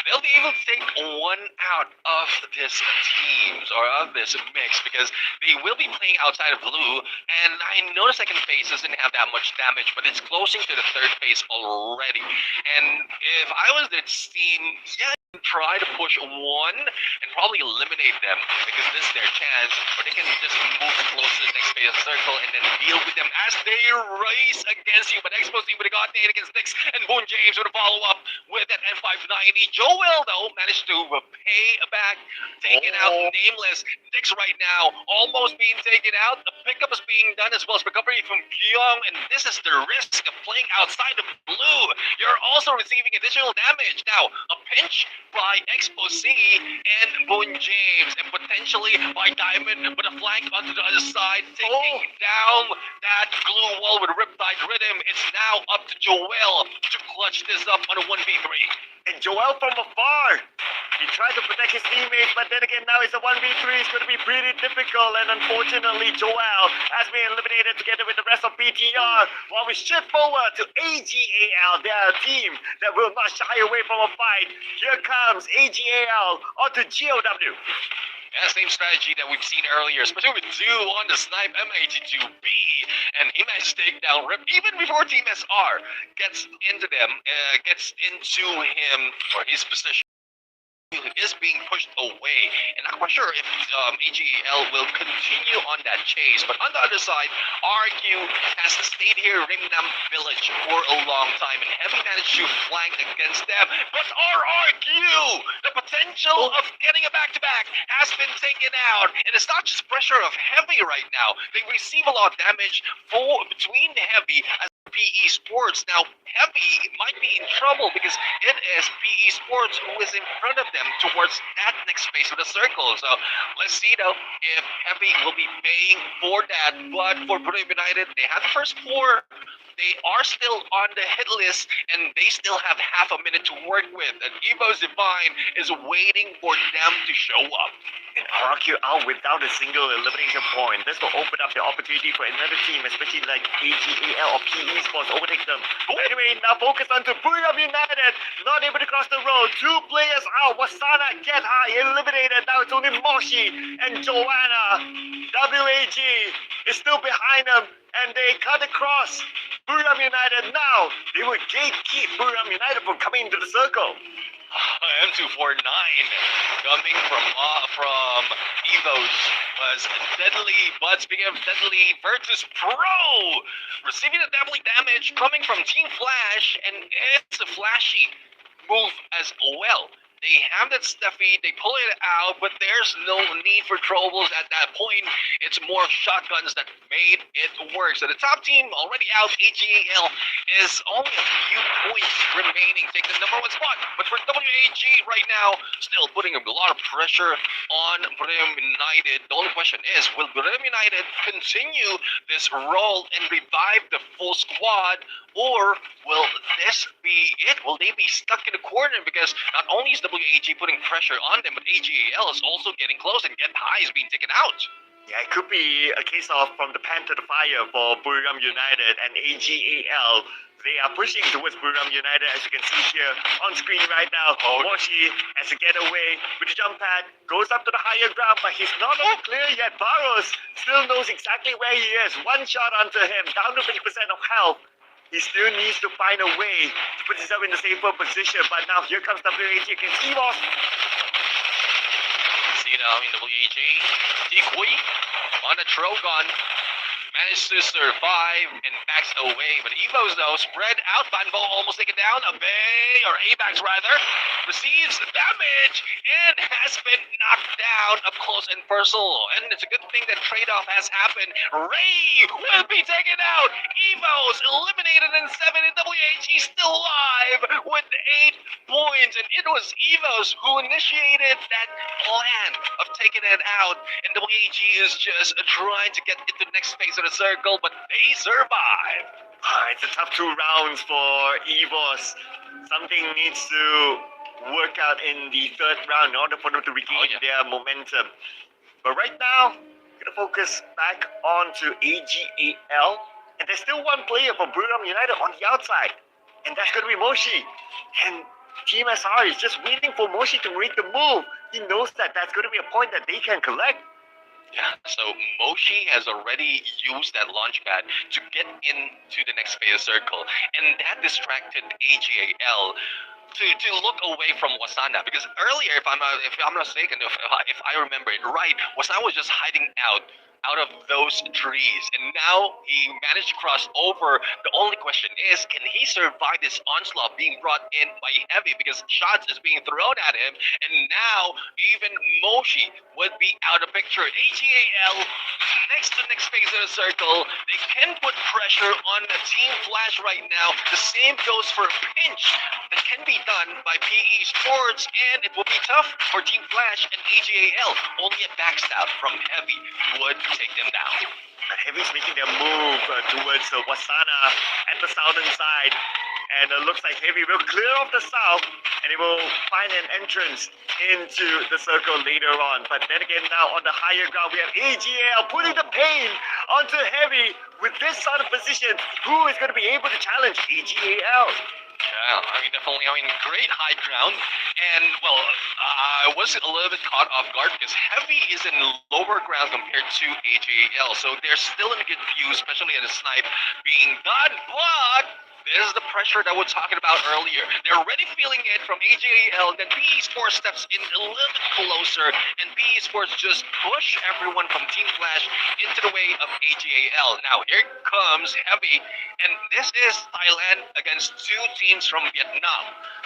S2: they'll be able to take one out of this teams or of this mix because they will be playing outside of blue. And I know the second phase doesn't have that much damage, but it's closing to the third phase already. And if I was their team, yeah, I'd try to push one and probably eliminate them because this is their chance, or they can just move close to the next phase of the circle and then deal with them as they race against you. But Expo team would have gotten it against Nix, and Boone James would have follow up with that M590. Joel, though, managed to pay back, taking out Nameless. Nix right now almost being taken out. The pickup is being done as well as recovery from Kyung, and this is the risk of playing outside of blue. You're also receiving additional damage. Now, a pinch by Expo C and Boone James, and potentially by Diamond with a flank onto the other side, taking down that glue wall with Riptide Rhythm. It's now up to Joel to clutch this up on a 1v3.
S1: And Joel from afar, he tried to protect his teammates, but then again, now it's a 1v3. It's going to be pretty difficult, and unfortunately, Joel has been eliminated together with the rest of BTR. While we shift forward to AGAL, they're a team that will not shy away from a fight. Here comes AGAL onto GOW.
S2: Yeah, same strategy that we've seen earlier, especially with Zoo on the snipe M82B, and he managed to take down Rip even before Team SR gets into him or his position. Is being pushed away, and I'm not sure if AGL will continue on that chase. But on the other side, RQ has stayed here in Ringnam Village for a long time, and Heavy managed to flank against them. But RRQ, the potential of getting a back-to-back has been taken out, and it's not just pressure of Heavy right now. They receive a lot of damage between Heavy as PE Sports. Now, Heavy might be in trouble because it is PE Sports who is in front of them towards that next phase of the circle. So let's see though if Heavy will be paying for that. But for Brave United, they have the first 4. They are still on the hit list, and they still have half a minute to work with. And Evo's Divine is waiting for them to show up.
S1: And RQ out without a single elimination point. This will open up the opportunity for another team, especially like AGAL or PE Sports, overtake them. Anyway, now focus on to Buriam United. Not able to cross the road. 2 players out. Wasana, Get High, eliminated. Now it's only Moshi and Joanna. WAG is still behind them, and they cut across. Buriam United now. They will gatekeep Buriam United from coming into the circle.
S2: M249 coming from Ffws was deadly. But speaking of deadly, Virtus Pro receiving the deadly damage coming from Team Flash, and it's a flashy move as well. They have that Steffi, they pull it out, but there's no need for troubles at that point. It's more shotguns that made it work. So the top team already out. AGAL is only a few points remaining, take the #1 spot. But for WAG right now, still putting a lot of pressure on Brim United. The only question is, will Brim United continue this role and revive the full squad? Or will this be it? Will they be stuck in a corner? Because not only is WAG putting pressure on them, but AGAL is also getting close and Get High is being taken out.
S1: Yeah, it could be a case of from the pen to the fire for Buriram United and AGAL. They are pushing towards Buriram United, as you can see here on screen right now. Moshi has to get away with the jump pad, goes up to the higher ground, but he's not on the clear yet. Barros still knows exactly where he is. One shot onto him, down to 50% of health. He still needs to find a way to put himself in a safer position, but now here comes WAG against Ffws.
S2: See now in WAG, Tikui on a Trogon managed to survive and backs away, but Ffws though spread out. Vanvo almost taken down. Abax rather receives damage and has been knocked down up close and personal. And it's a good thing that trade-off has happened. Ray will be taken out. Ffws eliminated in 7, and WAG still alive with 8 points. And it was Ffws who initiated that plan of taking it out, and WAG is just trying to get into the next phase of the circle, but they survive.
S1: It's a tough 2 rounds for Ffws. Something needs to work out in the 3rd round in order for them to regain their momentum. But right now, we're going to focus back onto AGAL. And there's still one player from Buriram United on the outside. And that's going to be Moshi. And Team SR is just waiting for Moshi to make the move. He knows that that's going to be a point that they can collect.
S2: Yeah, so Moshi has already used that launch pad to get into the next phase circle, and that distracted AGAL to look away from Wasana, because earlier, if I'm not mistaken, if I remember it right, Wasana was just hiding out of those trees, and now he managed to cross over. The only question is, can he survive this onslaught being brought in by Heavy, because shots is being thrown at him, and now even Moshi would be out of picture. AGAL next phase of the circle, they can put pressure on the Team Flash right now. The same goes for Pinch that can be done by PE Sports, and it will be tough for Team Flash and AGAL. Only a backstab from Heavy would take them down.
S1: Heavy's making their move towards Wasana at the southern side, and it looks like Heavy will clear off the south, and he will find an entrance into the circle later on. But then again, now on the higher ground, we have AGAL putting the pain onto Heavy. With this sort of position, who is going to be able to challenge AGAL?
S2: Yeah, definitely, great high ground. And, well, I was a little bit caught off guard because Heavy is in lower ground compared to AGAL. So they're still in a good view, especially at a snipe being done. But this is the pressure that we're talking about earlier. They're already feeling it from AGAL. Then PE Sports steps in a little bit closer, and PE Sports just push everyone from Team Flash into the way of AGAL. Now, here comes Heavy, and this is Thailand against 2 teams from Vietnam.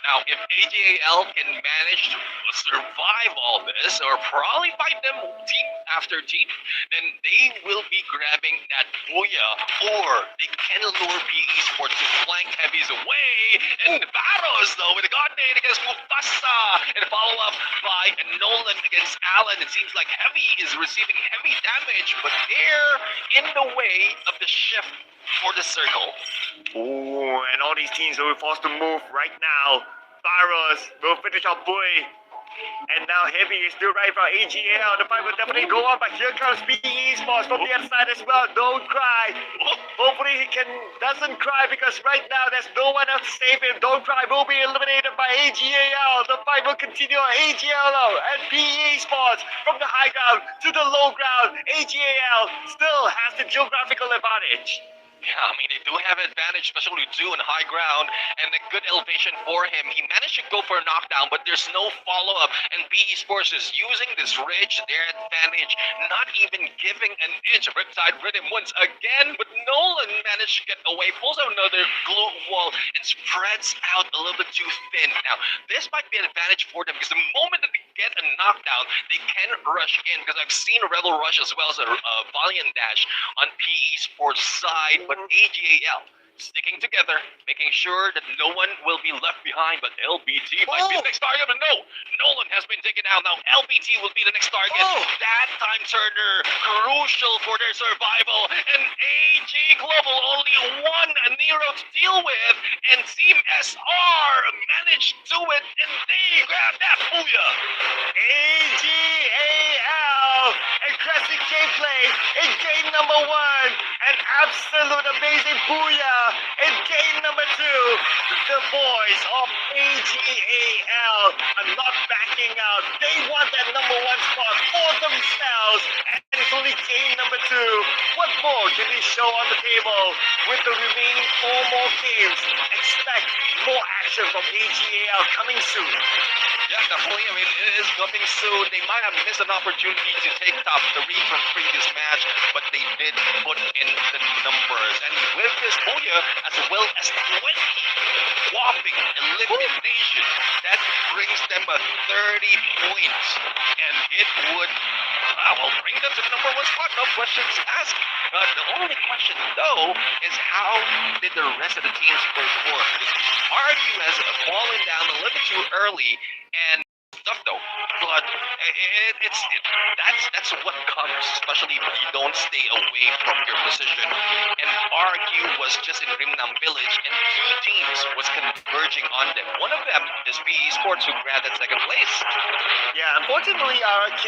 S2: Now, if AGAL can manage to survive all this, or probably fight them team after team, then they will be grabbing that booyah, or they can lure PE Sports to flank Heavies away. And Barros, though, with a godname against Mufasa, and follow up by Nolan against Allen. It seems like Heavy is receiving heavy damage, but they're in the way of the shift for the circle.
S1: Ooh, and all these teams will be forced to move right now. Barros will finish off Boy. And now Heavy is still right for AGAL. The fight will definitely go on, but here comes PE Sports from the other side as well. Don't cry. Hopefully he doesn't cry, because right now there's no one else to save him. Don't cry will be eliminated by AGAL. The fight will continue on. AGAL and PE Sports from the high ground to the low ground. AGAL still has the geographical advantage.
S2: Yeah, they do have advantage, especially Zoo on high ground, and a good elevation for him. He managed to go for a knockdown, but there's no follow-up, and PE Sports is using this ridge, their advantage, not even giving an inch. Riptide Rhythm once again, but Nolan managed to get away, pulls out another glue wall, and spreads out a little bit too thin. Now, this might be an advantage for them, because the moment that they get a knockdown, they can rush in, because I've seen Rebel Rush as well as a Valiant Dash on PE Sports side, but AGAL sticking together, making sure that no one will be left behind, but LBT might be the next target, but no! Nolan has been taken out, now LBT will be the next target. That time turner, crucial for their survival, and AG Global only one Nero to deal with, and Team SR managed to do it, and they grab that booyah!
S1: AGAL! Aggressive gameplay in game number 1. An absolute amazing booyah in game number 2. The boys of AGAL are not backing out. They want that number 1 spot for themselves. And it's only game number 2. What more can they show on the table? With the remaining 4 more games, expect more action from AGAL coming soon.
S2: Yeah, definitely. I mean, it is coming soon. They might have missed an opportunity to take top 3 from previous match, but they did put in the numbers. And with this booyah, as well as 20 whopping elimination, that brings them a 30 points. And it would, bring them to the number 1 spot. No questions asked. The only question, though, is how did the rest of the teams perform? Because RQ has fallen down a little bit too early, and stuff though, but that's what comes, especially if you don't stay away from your position. And RQ was just in Rimnam Village, and 2 teams was converging on them. One of them is PE Sports, who grabbed that 2nd place.
S1: Yeah, unfortunately, RQ,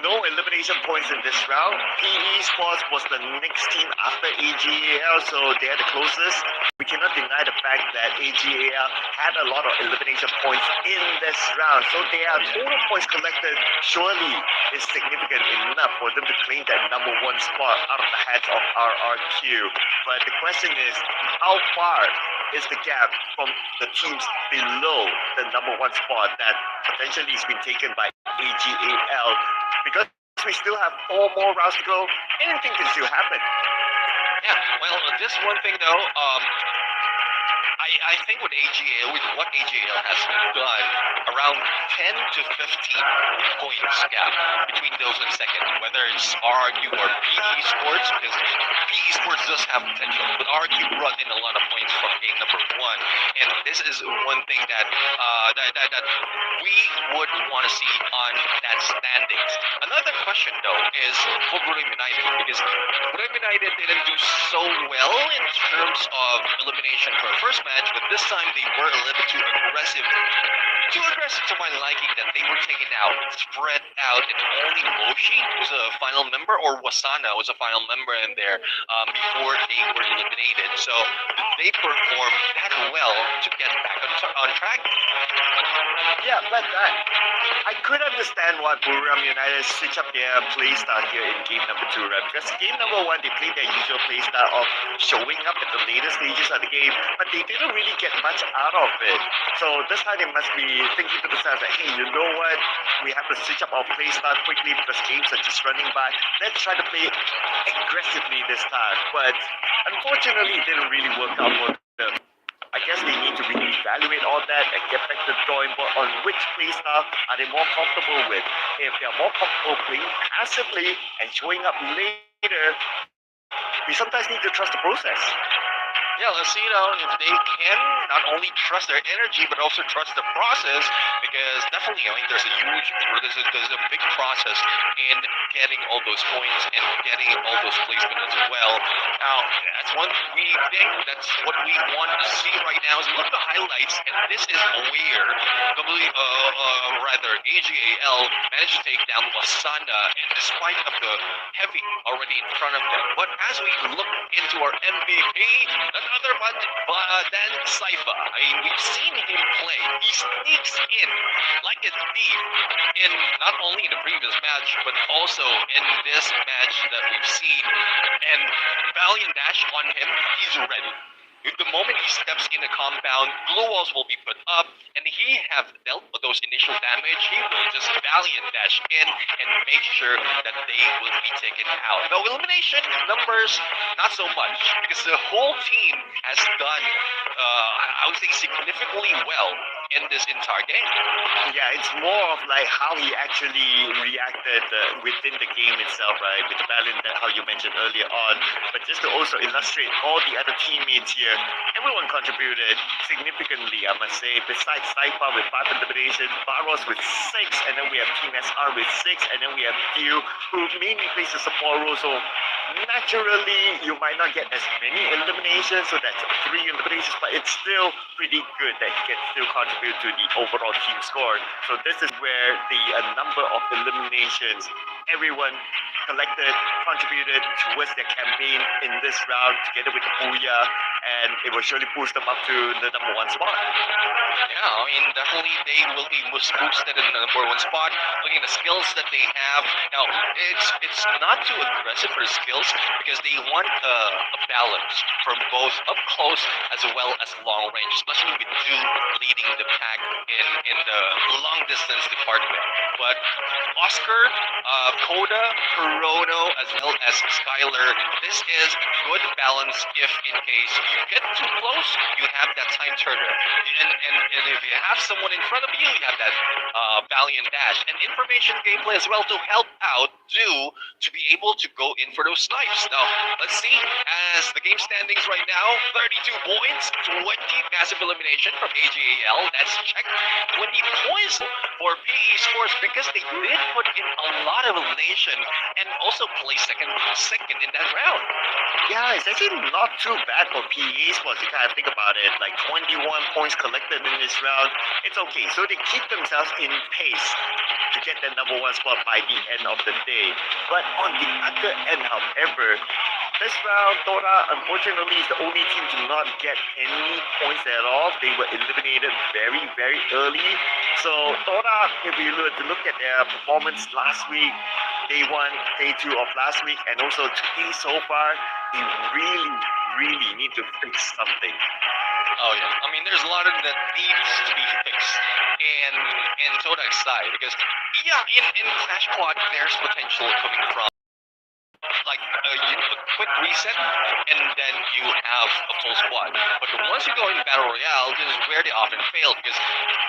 S1: no elimination points in this round. PE Sports was the next team after AGAL, so they are the closest. We cannot deny the fact that AGAL had a lot of elimination points in this round, so their total points collected surely is significant enough for them to claim that number 1 spot out of the hands of RRQ. But the question is, how far is the gap from the teams below the number 1 spot that potentially has been taken by AGAL? Because we still have 4 more rounds to go, anything can still happen.
S2: Yeah, well, this one thing though, I think with AGAL, with what AGAL has done, around 10 to 15 points gap between those in second, whether it's RQ or PE Sports, because PE Sports does have potential, but RQ brought in a lot of points from game number 1, and this is one thing that that we would want to see on that standings. Another question though is for Brunei United, because Brunei United didn't do so well in terms of elimination for a first match, but this time they were a little bit too aggressive. Too aggressive to my liking, that they were taken out, spread out, and only Moshi was a final member, or Wasana was a final member in there before they were eliminated. So they performed that well to get back on track.
S1: Yeah, but I could understand why Buriram United switch up their playstyle here in game number 2, right? Because game number 1, they played their usual playstyle of showing up at the later stages of the game, but they didn't really get much out of it. So this time they must be thinking to themselves that, hey, you know what? We have to switch up our playstyle quickly because games are just running by. Let's try to play aggressively this time. But unfortunately, it didn't really work out for them. I guess they need to really evaluate all that and get back to the drawing board on which playstyle are they more comfortable with. If they are more comfortable playing passively and showing up later, we sometimes need to trust the process.
S2: Yeah, let's see, if they can not only trust their energy, but also trust the process, because definitely, I mean, there's a big process in getting all those points and getting all those placements as well. Now, that's one that's what we want to see right now, is look at the highlights, and this is where AGAL managed to take down Wasana, and despite of the heavy already in front of them. But as we look into our MVP, not other than Saifa. I mean, we've seen him play. He sneaks in like a thief in not only in the previous match, but also in this match that we've seen. And Valiant Dash on him, he's ready. The moment he steps in the compound, blue walls will be put up, and he have dealt with those initial damage. He will just Valiant Dash in and make sure that they will be taken out. Now, elimination numbers, not so much, because the whole team has done, I would say, significantly well in this entire game.
S1: Yeah, it's more of like how he actually reacted within the game itself, right? With the balance that how you mentioned earlier on. But just to also illustrate all the other teammates here, everyone contributed significantly, I must say. Besides Saifa with 5 eliminations, Barros with 6, and then we have Team SR with 6, and then we have Few who mainly plays the support role. So naturally, you might not get as many eliminations, so that's 3 eliminations, but it's still pretty good that he can still contribute to the overall team score. So this is where the number of eliminations everyone collected, contributed towards their campaign in this round together with the Booyah, and it will surely push them up to the number 1 spot.
S2: Yeah, I mean, definitely they will be boosted in the number 1 spot. Looking at the skills that they have. Now, it's not too aggressive for the skills because they want a balance from both up close as well as long range, especially with Ju leading the pack in the long distance department. But Oscar, Koda, Hirono, as well as Skylar, this is a good balance if in case you get too close, you have that time turner. And if you have someone in front of you, you have that Valiant Dash. And information gameplay as well to help out Ju to be able to go in for those snipes. Now, let's see, as the game standings right now, 32 points, 20 massive elimination from AGAL, that's checked. 20 points for PE Sports because they did put in a lot of elimination and also placed second in that round.
S1: Yeah, it's actually not too bad for PE Sports. You kind of think about it, like 21 points collected in this round. It's okay. So they keep themselves in pace to get that number 1 spot by the end of the day. But on the other end, however, this round, Tora, unfortunately, is the only team to not get any points at all. They were eliminated very, very early. So, Tora, if we were to look at their performance last week, day 1, day 2 of last week, and also today so far, they really, really need to fix something.
S2: Oh yeah, I mean, there's a lot of that needs to be fixed in Todak's side because yeah, in Clash Squad there's potential coming from like a quick reset and then you have a full squad. But once you go in Battle Royale, this is where they often fail because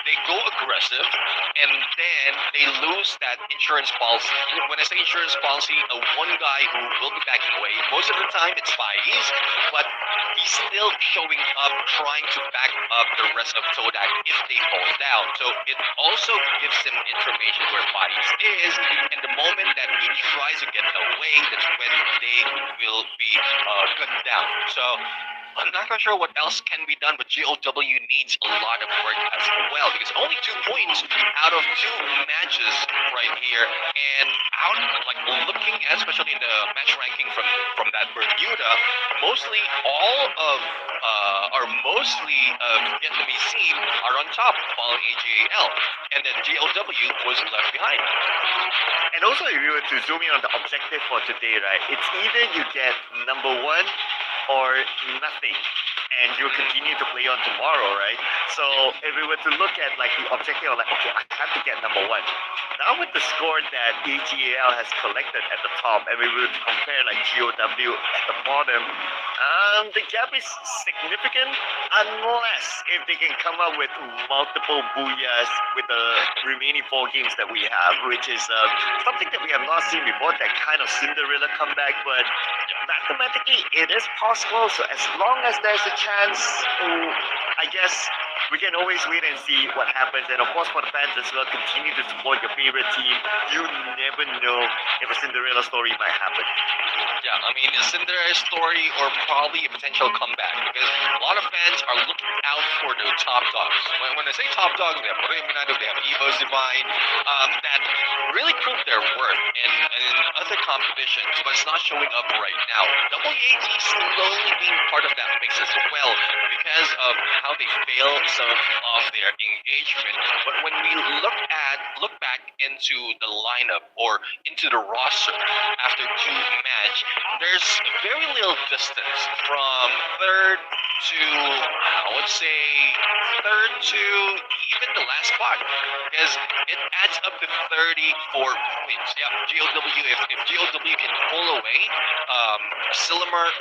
S2: they go aggressive and then they lose that insurance policy. When I say insurance policy, one guy who will be backing away, most of the time it's Faiz, but he's still showing up trying to back up the rest of Todak if they fall down. So it also gives them information where Faiz is, and the moment that he tries to get away, that's when they will be gunned down. So I'm not quite sure what else can be done, but GOW needs a lot of work as well because only 2 points out of 2 matches right here, and out like looking at, especially in the match ranking from that Bermuda, mostly all of Vietnamese team are on top following AGAL, and then GOW was left behind.
S1: And also, if you were to zoom in on the objective for today, right, it's either you get number 1 or nothing, and you'll continue to play on tomorrow, right? So if we were to look at like the objective, like okay, I have to get number 1. Now with the score that AGAL has collected at the top, and we were to compare like GOW at the bottom, the gap is significant unless if they can come up with multiple booyahs with the remaining 4 games that we have, which is something that we have not seen before, that kind of Cinderella comeback, but mathematically it is possible. So as long as there's a chance, I guess we can always wait and see what happens. And of course, for the fans as well, continue to support your favorite team. You never know if a Cinderella story might happen.
S2: Yeah, I mean, a Cinderella story or probably a potential comeback because a lot of fans are looking out for the top dogs. When I say top dogs, they have Royale United, they have Ffws Divine, that really proved their worth in other competitions, but it's not showing up right now. WAT slowly being part of that mix as well because of how they fail some of their engagement. But when we look back into the lineup or into the roster after two match, there's very little distance from third to I would say third to even the last spot because it adds up to 34 points. Yeah, GOW if GOW can pull away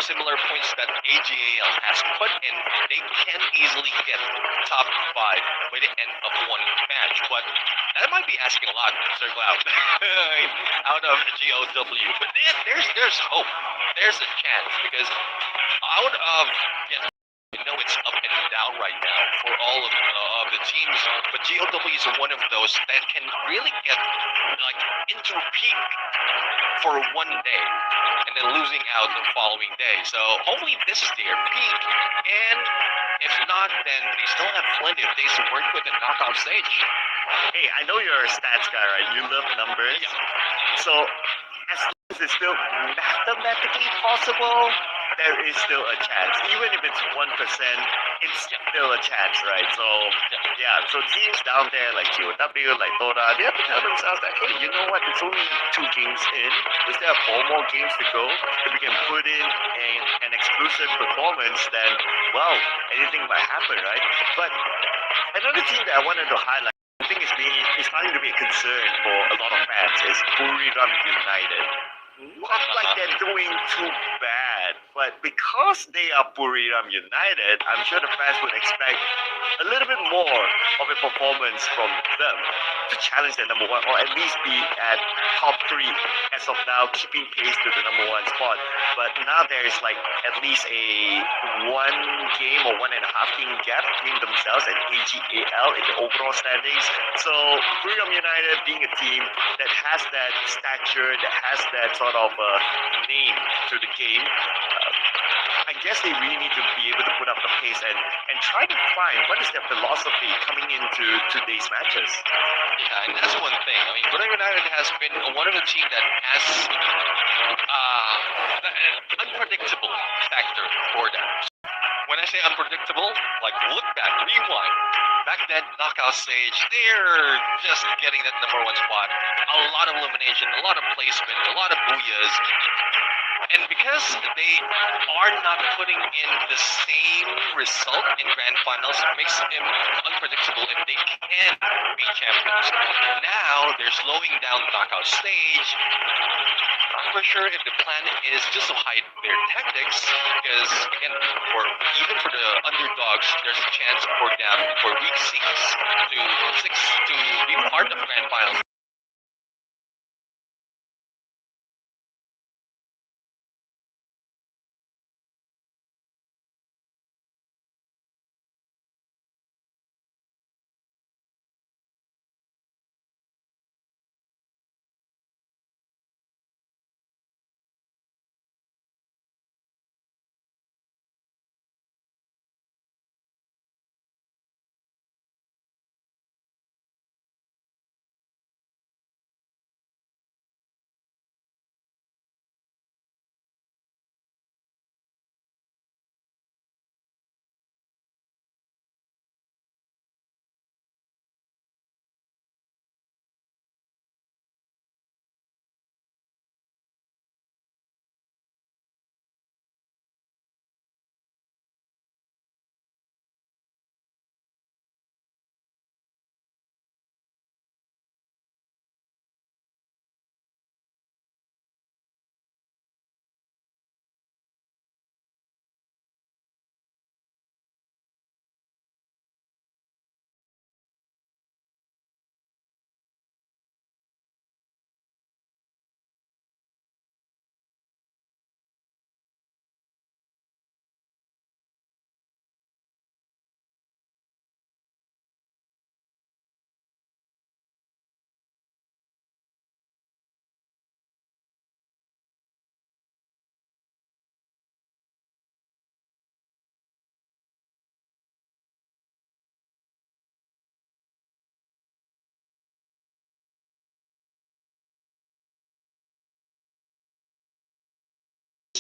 S2: similar points that AGAL has put in, they can easily get top five by the end of one match. But that might be asking a lot, Sir Cloud, out of GOW. But then there's hope. There's a chance because out of I know it's up and down right now for all of the teams, but GOW is one of those that can really get like into a peak for one day and then losing out the following day. So hopefully this is their peak, and if not, then they still have plenty of days to work with the knockout stage.
S1: Hey, I know you're a stats guy, right? You love numbers.
S2: Yeah.
S1: So, as long as it's still mathematically possible, there is still a chance. Even if it's 1%, it's still a chance, right? So, yeah. So teams down there like GOW, like Dota, they have to tell themselves that, hey, you know what? It's only 2 games in. We still have 4 more games to go. If we can put in an exclusive performance, then, well, anything might happen, right? But another team that I wanted to highlight, I think it's starting to be a concern for a lot of fans, is Buriram United. Not like they're doing too bad, but because they are Buriram United, I'm sure the fans would expect a little bit more of a performance from them to challenge the number 1, or at least be at top 3 as of now, keeping pace to the number 1 spot. But now there's like at least a 1 game or 1.5 game gap between themselves and AGAL in the overall standings. So Buriram United being a team that has that stature, that has that sort of name to the game, I guess they really need to be able to put up the pace and try to find what is their philosophy coming into today's matches.
S2: Yeah, and that's one thing. I mean, Royale United has been one of the teams that has the unpredictable factor for them. When I say unpredictable, like look back, rewind. Back then, knockout stage, they're just getting that number 1 spot. A lot of elimination, a lot of placement, a lot of booyahs. And because they are not putting in the same result in grand finals, it makes them unpredictable if they can be champions. Now they're slowing down the knockout stage. Not for sure if the plan is just to hide their tactics, because again, even for the underdogs, there's a chance for them for week 6 to be part of grand finals.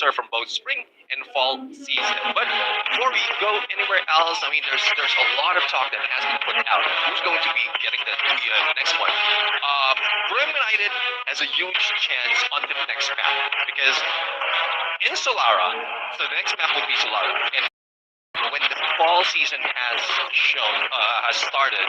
S2: serve from both spring and fall season. But before we go anywhere else, I mean, there's a lot of talk that has been put out. Who's going to be getting the next one? Brim United has a huge chance on the next map because in Solara, so the next map will be Solara, and when the fall season has started,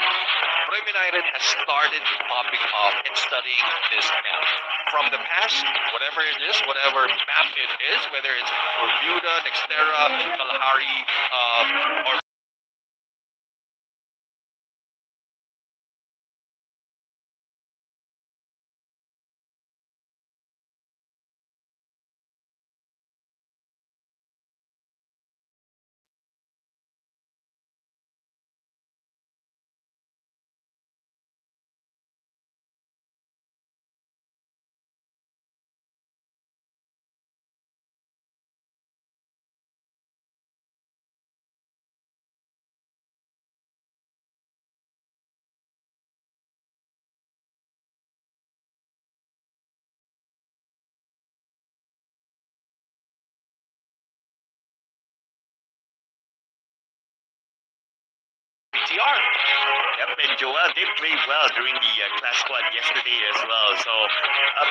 S2: Brim United has started popping up and studying this map. From the past, whatever it is, whatever map it is, whether it's Bermuda, Nextera, Kalahari, or BTR.
S1: Yep, and Joel did play well during the Clash Squad yesterday as well. So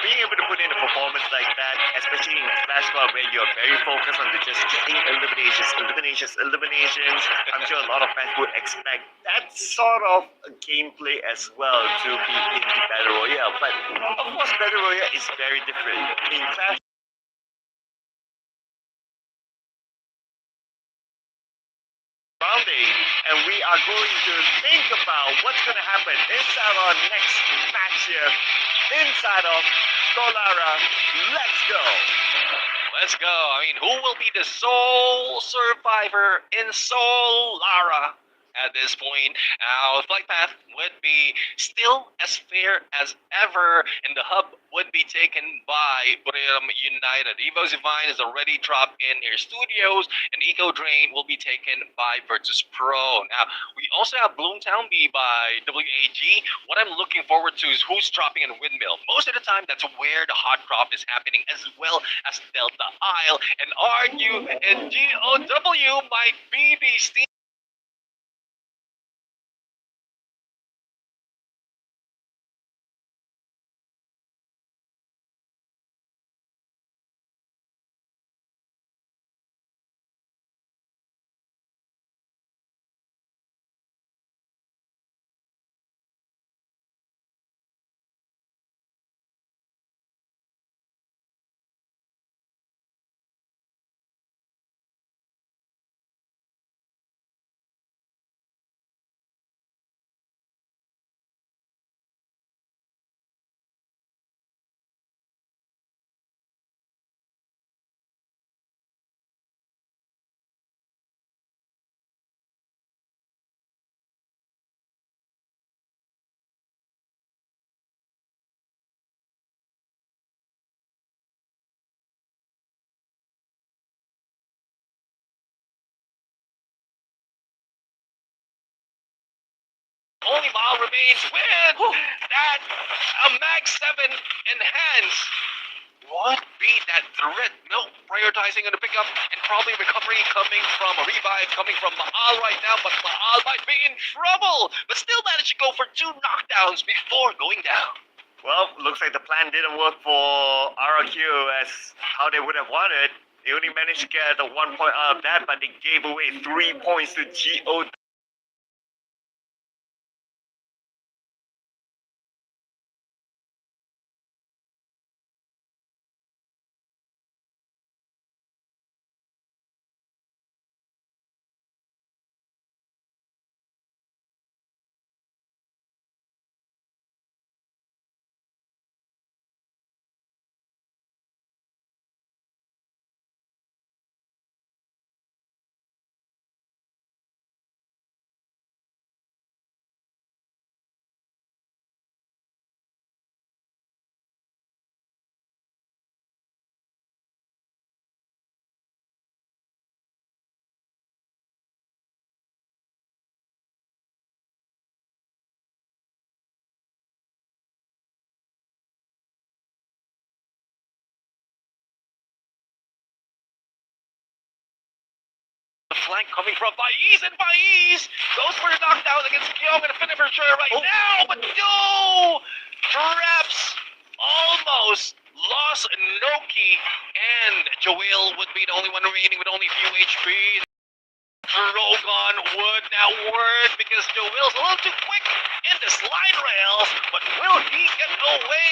S1: being able to put in a performance like that, especially in Clash Squad where you're very focused on the just getting eliminations, I'm sure a lot of fans would expect that sort of gameplay as well to be in the Battle Royale. But of course, Battle Royale is very different. In Clash rounding, and we are going to think about what's going to happen inside our next match here, inside of Solara. Let's go.
S2: Let's go. I mean, who will be the sole survivor in Solara at this point? Flight path would be still as fair as ever, and the hub would be taken by Brim United. Evo Divine is already dropped in their studios, and Eco Drain will be taken by Virtus Pro. Now, we also have Bloomtown B by WAG. What I'm looking forward to is who's dropping in Windmill. Most of the time, that's where the hot drop is happening, as well as Delta Isle, and RU and GOW might be the Steam. Only Mile remains with that Mag 7 enhance. What be that threat? No, prioritizing on the pickup and probably recovery coming from a revive coming from Mahal right now, but Mahal might be in trouble, but still managed to go for 2 knockdowns before going down.
S1: Well, looks like the plan didn't work for RRQ as how they would have wanted. They only managed to get the 1 point out of that, but they gave away 3 points to GO.
S2: flank coming from Ffws, and Ffws goes for the knockdown against Kyung and a finisher right now, but no! Traps almost lost Noki, and Joel would be the only one remaining with only a few HP. Drogon would now work because Joel's a little too quick in the slide rails, but will he get away?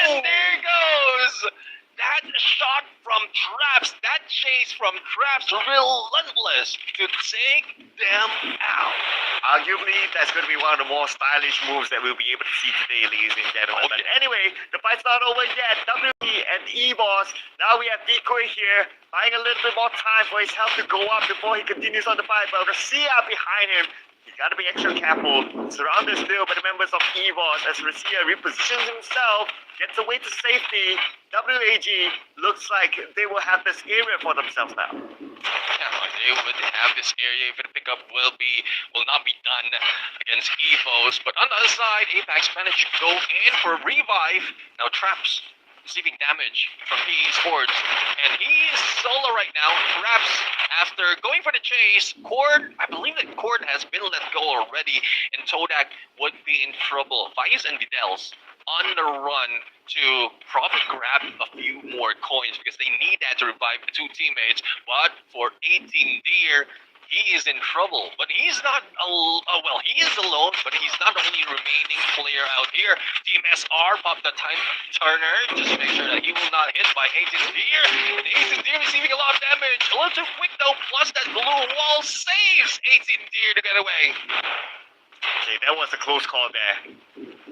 S2: And there goes! That shot from Traps, that chase from Traps, relentless to take them out.
S1: Arguably, that's going to be one of the more stylish moves that we'll be able to see today, ladies and gentlemen. But anyway, the fight's not over yet. WE and Ffws. Now we have Decoy here, buying a little bit more time for his health to go up before he continues on the fight. But Rasia behind him. He's got to be extra careful. Surrounded still by the members of Ffws as Rasia repositions himself, gets away to safety. WAG looks like they will have this area for themselves now.
S2: Yeah, they would have this area if the pickup will not be done against Ffws. But on the other side, Apex managed to go in for a revive. Now Traps receiving damage from PE Sports, and he is solo right now. Traps, after going for the chase, Cord, I believe that Cord has been let go already, and Todak would be in trouble. Ffws and Videls on the run to probably grab a few more coins because they need that to revive the two teammates. But for 18 Deer, he is in trouble. But he's not well, he is alone, but he's not the only remaining player out here. Team SR popped the time turner just to make sure that he will not hit by 18 Deer. And 18 Deer receiving a lot of damage. A little too quick though, plus that blue wall saves 18 Deer to get away.
S1: Okay, that was a close call there.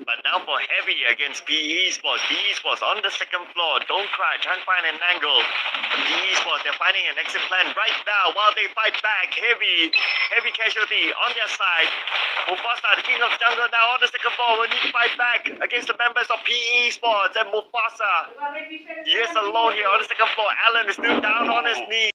S1: But now for Heavy against PE Sports. PE Sports on the second floor. Don't cry. Try and find an angle. PE Sports, they're finding an exit plan right now while they fight back. Heavy casualty on their side. Mufasa, the king of jungle, now on the second floor. Will need to fight back against the members of PE Sports and Mufasa. He is alone here on the second floor. Alan is still down on his knees.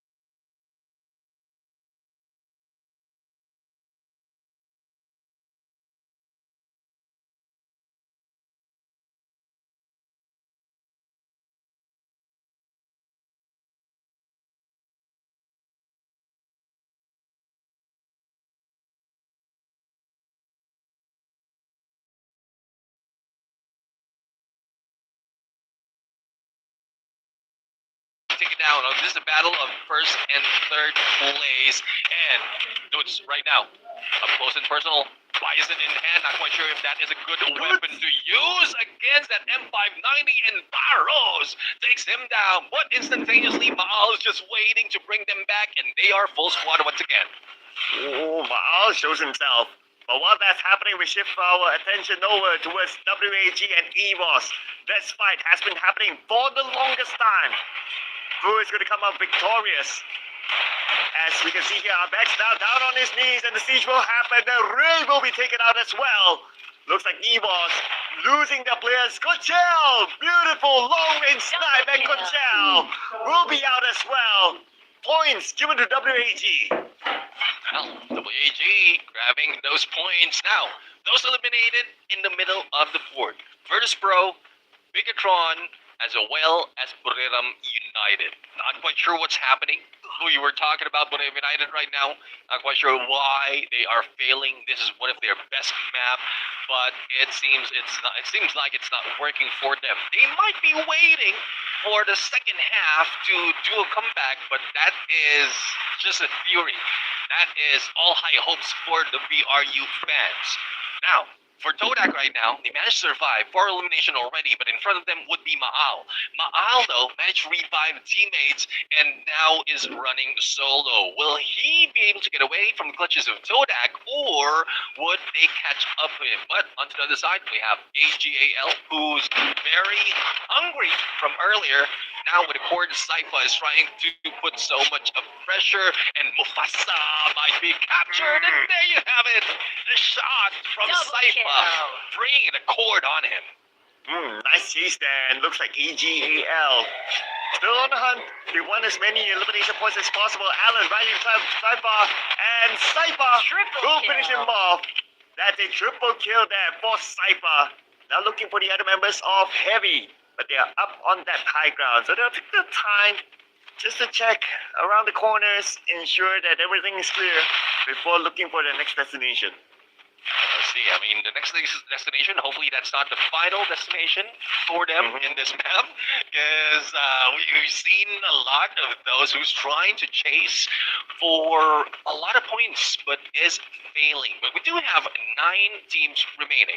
S2: Take it down. This is a battle of first and third place. And dudes, right now, up close and personal, Bison in hand. Not quite sure if that is a good weapon to use against that M590. And Barros takes him down. But instantaneously, Maal is just waiting to bring them back. And they are full squad once again.
S1: Oh, Maal shows himself. But while that's happening, we shift our attention over towards WAG and Ffws. This fight has been happening for the longest time. Who is going to come out victorious? As we can see here, our Bex now down on his knees, and the siege will happen. The Ray will be taken out as well. Looks like Ffws losing their players. Coachelle, beautiful long-range snipe, and Coachelle will be out as well. Points given to WAG.
S2: Well, WAG grabbing those points. Now, those eliminated in the middle of the board. Virtus Pro, Bigatron, as well as Buriram United. Not quite sure what's happening. We were talking about Buriram United right now. Not quite sure why they are failing. This is one of their best map, but it seems like it's not working for them. They might be waiting for the second half to do a comeback, but that is just a theory. That is all high hopes for the BRU fans. Now, for Todak right now, they managed to survive 4 elimination already, but in front of them would be Maal. Maal, though, managed to revive teammates and now is running solo. Will he be able to get away from the clutches of Todak, or would they catch up with him? But on the other side, we have AGAL, who's very hungry from earlier. Now with the cord, Saifa is trying to put so much of pressure, and Mufasa might be captured, and there you have it! The shot from Saifa, bringing the cord on him.
S1: Nice chase there, and looks like AGAL still on the hunt. They want as many elimination points as possible. Alan riding Saifa, and Saifa will finish him off. That's a triple kill there for Saifa. Now looking for the other members of Heavy, but they are up on that high ground, so they'll take their time just to check around the corners, ensure that everything is clear before looking for the next destination.
S2: Let's see. I mean, the next destination, hopefully that's not the final destination for them in this map, because we've seen a lot of those who's trying to chase for a lot of points, but is failing. But we do have 9 teams remaining,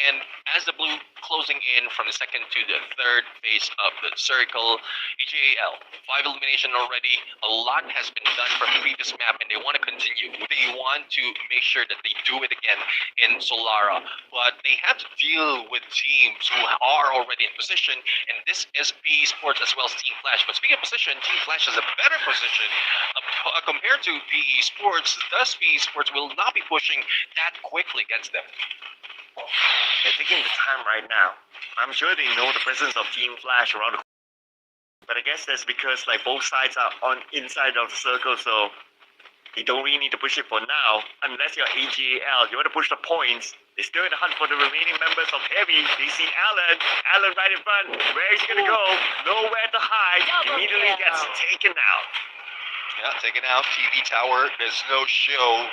S2: and as the blue closing in from the second to the third phase of the circle, AJAL, 5 elimination already. A lot has been done from the previous map, and they want to continue. They want to make sure that they do it again in Solara, but they have to deal with teams who are already in position, and this is PE Sports as well as Team Flash. But speaking of position, Team Flash has a better position compared to PE Sports. Thus, PE Sports will not be pushing that quickly against them.
S1: They're taking the time right now. I'm sure they know the presence of Team Flash around the corner, but I guess that's because like both sides are on inside of the circle, so you don't really need to push it for now, unless you're AGAL. You want to push the points. They're still in the hunt for the remaining members of Heavy. They see Alan right in front. Where is he going to go? Nowhere to hide. Immediately gets taken out.
S2: Yeah, taken out. TV tower. There's no show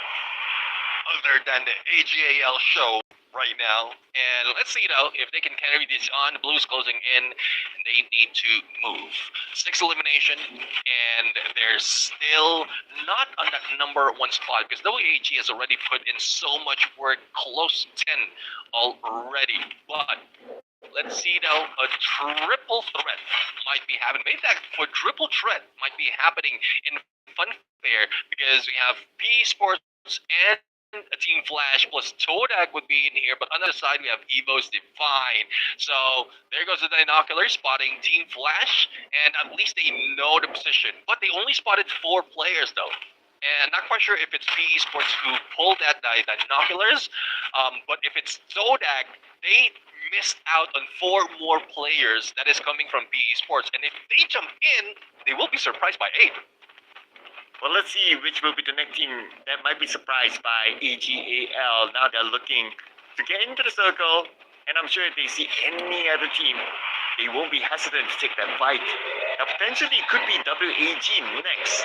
S2: other than the AGAL show right now. And let's see though if they can carry this on. The Blues closing in, and they need to move. 6 elimination, and they're still not on that number 1 spot because WAG has already put in so much work, close to 10 already. But let's see now, a triple threat might be happening. Maybe that quadruple threat might be happening in Funfair because we have PE Sports and a Team Flash plus Todak would be in here, but on the other side we have Evo's Divine. So there goes the binocular spotting Team Flash, and at least they know the position. But they only spotted 4 players though. And not quite sure if it's PE Sports who pulled that binoculars, but if it's Todak, they missed out on 4 more players that is coming from PE Sports. And if they jump in, they will be surprised by 8.
S1: Well, let's see which will be the next team that might be surprised by AGAL. Now they're looking to get into the circle, and I'm sure if they see any other team, they won't be hesitant to take that fight. Now, potentially, it could be WAG next,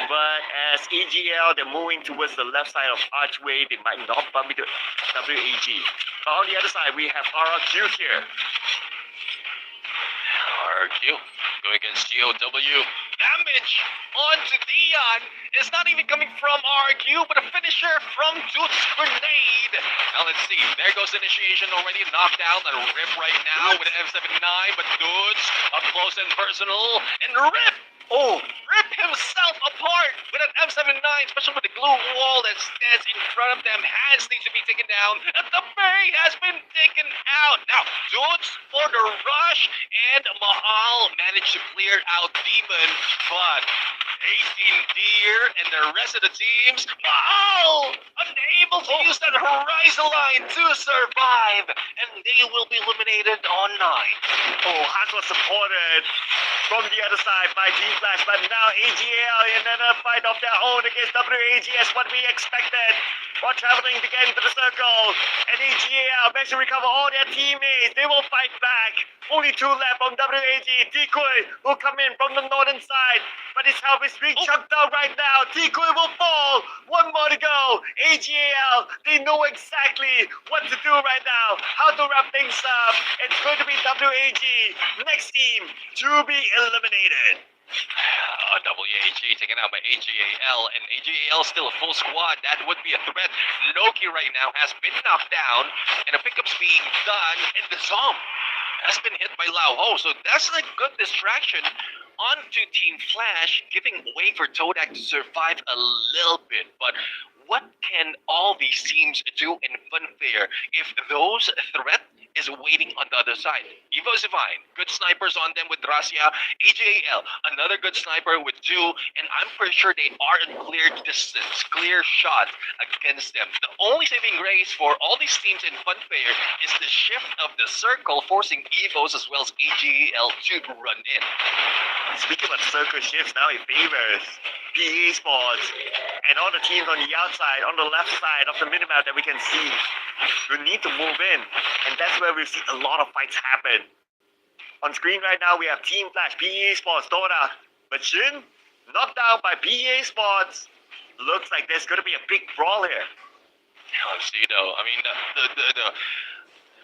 S1: but as AGL, they're moving towards the left side of Archway, they might not bump into WAG. But on the other side, we have RRQ here.
S2: RRQ going against GOW. Damage onto Dion. It's not even coming from RRQ, but a finisher from Dude's grenade. Now let's see. There goes initiation already. Knocked down and Rip right now with an M79, but Dude's up close and personal. And Rip! Oh, Rip himself apart with an M79, especially with the glue wall that stands in front of them. Hands need to be taken down, and the Bay has been taken out. Now, Dudes for the rush, and Mahal managed to clear out Demon, but 18 Deer and the rest of the teams, Mahal unable to use that horizon line to survive, and they will be eliminated on 9.
S1: Oh, Hans was supported from the other side by Team Flash, but now AGL in another fight of their own against WAG as what we expected. While traveling to get into the circle, and AGL managed to recover all their teammates. They will fight back. Only 2 left from WAG. Decoy will come in from the northern side, but his health is being chucked out right now. Decoy will fall. 1 more to go. AGL, they know exactly what to do right now, how to wrap things up. It's going to be WAG, next team to be eliminated.
S2: WAG taken out by AGAL, and AGAL still a full squad. That would be a threat. Noki right now has been knocked down, and a pickup's being done, and the Zom has been hit by Lao Ho, so that's a good distraction onto Team Flash, giving way for Todak to survive a little bit. But what can all these teams do in Funfair if those threat is waiting on the other side? Evo's Divine, good snipers on them with Gracia. AJAL, another good sniper with Du, and I'm pretty sure they are in clear distance, clear shot against them. The only saving grace for all these teams in Funfair is the shift of the circle, forcing Evos as well as AJAL to run in.
S1: Speaking about circle shifts, now it favors PE Sports and all the teams on the outside, on the left side of the minimap that we can see. You need to move in, and that's where we've seen a lot of fights happen. On screen right now, we have Team Flash, PE Sports, Dota, But Shin, knocked down by PEA Sports. Looks like there's going to be a big brawl here.
S2: Zito, I mean, the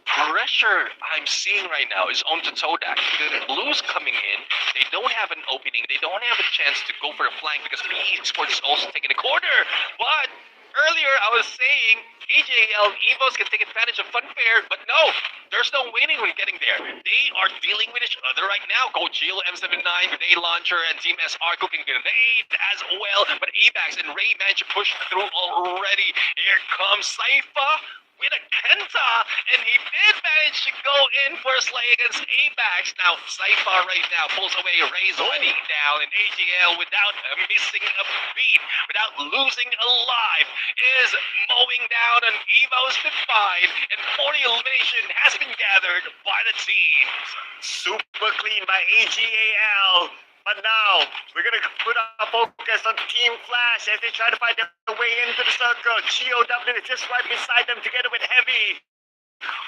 S2: pressure I'm seeing right now is onto Todak. The Blues coming in, they don't have an opening, they don't have a chance to go for a flank because PE Sports is also taking a corner. But earlier I was saying AJL Evos can take advantage of Funfair, but no, there's no waiting when getting there. They are dealing with each other right now. Gojil, M79, Grenade Launcher, and Team SR cooking grenade as well. But Abax and Ray managed to push through already. Here comes Saifa with a Kenta, and he did manage to go in for a slay against Abax. Now, Saifa right now pulls away, Ray's already down, and AGL without missing a beat, without losing a life, is mowing down an Evo's Divide, and 40 elimination has been gathered by the teams.
S1: Super clean by AGAL. But now, we're going to put our focus on Team Flash as they try to find their way into the circle. GOW is just right beside them together with Heavy.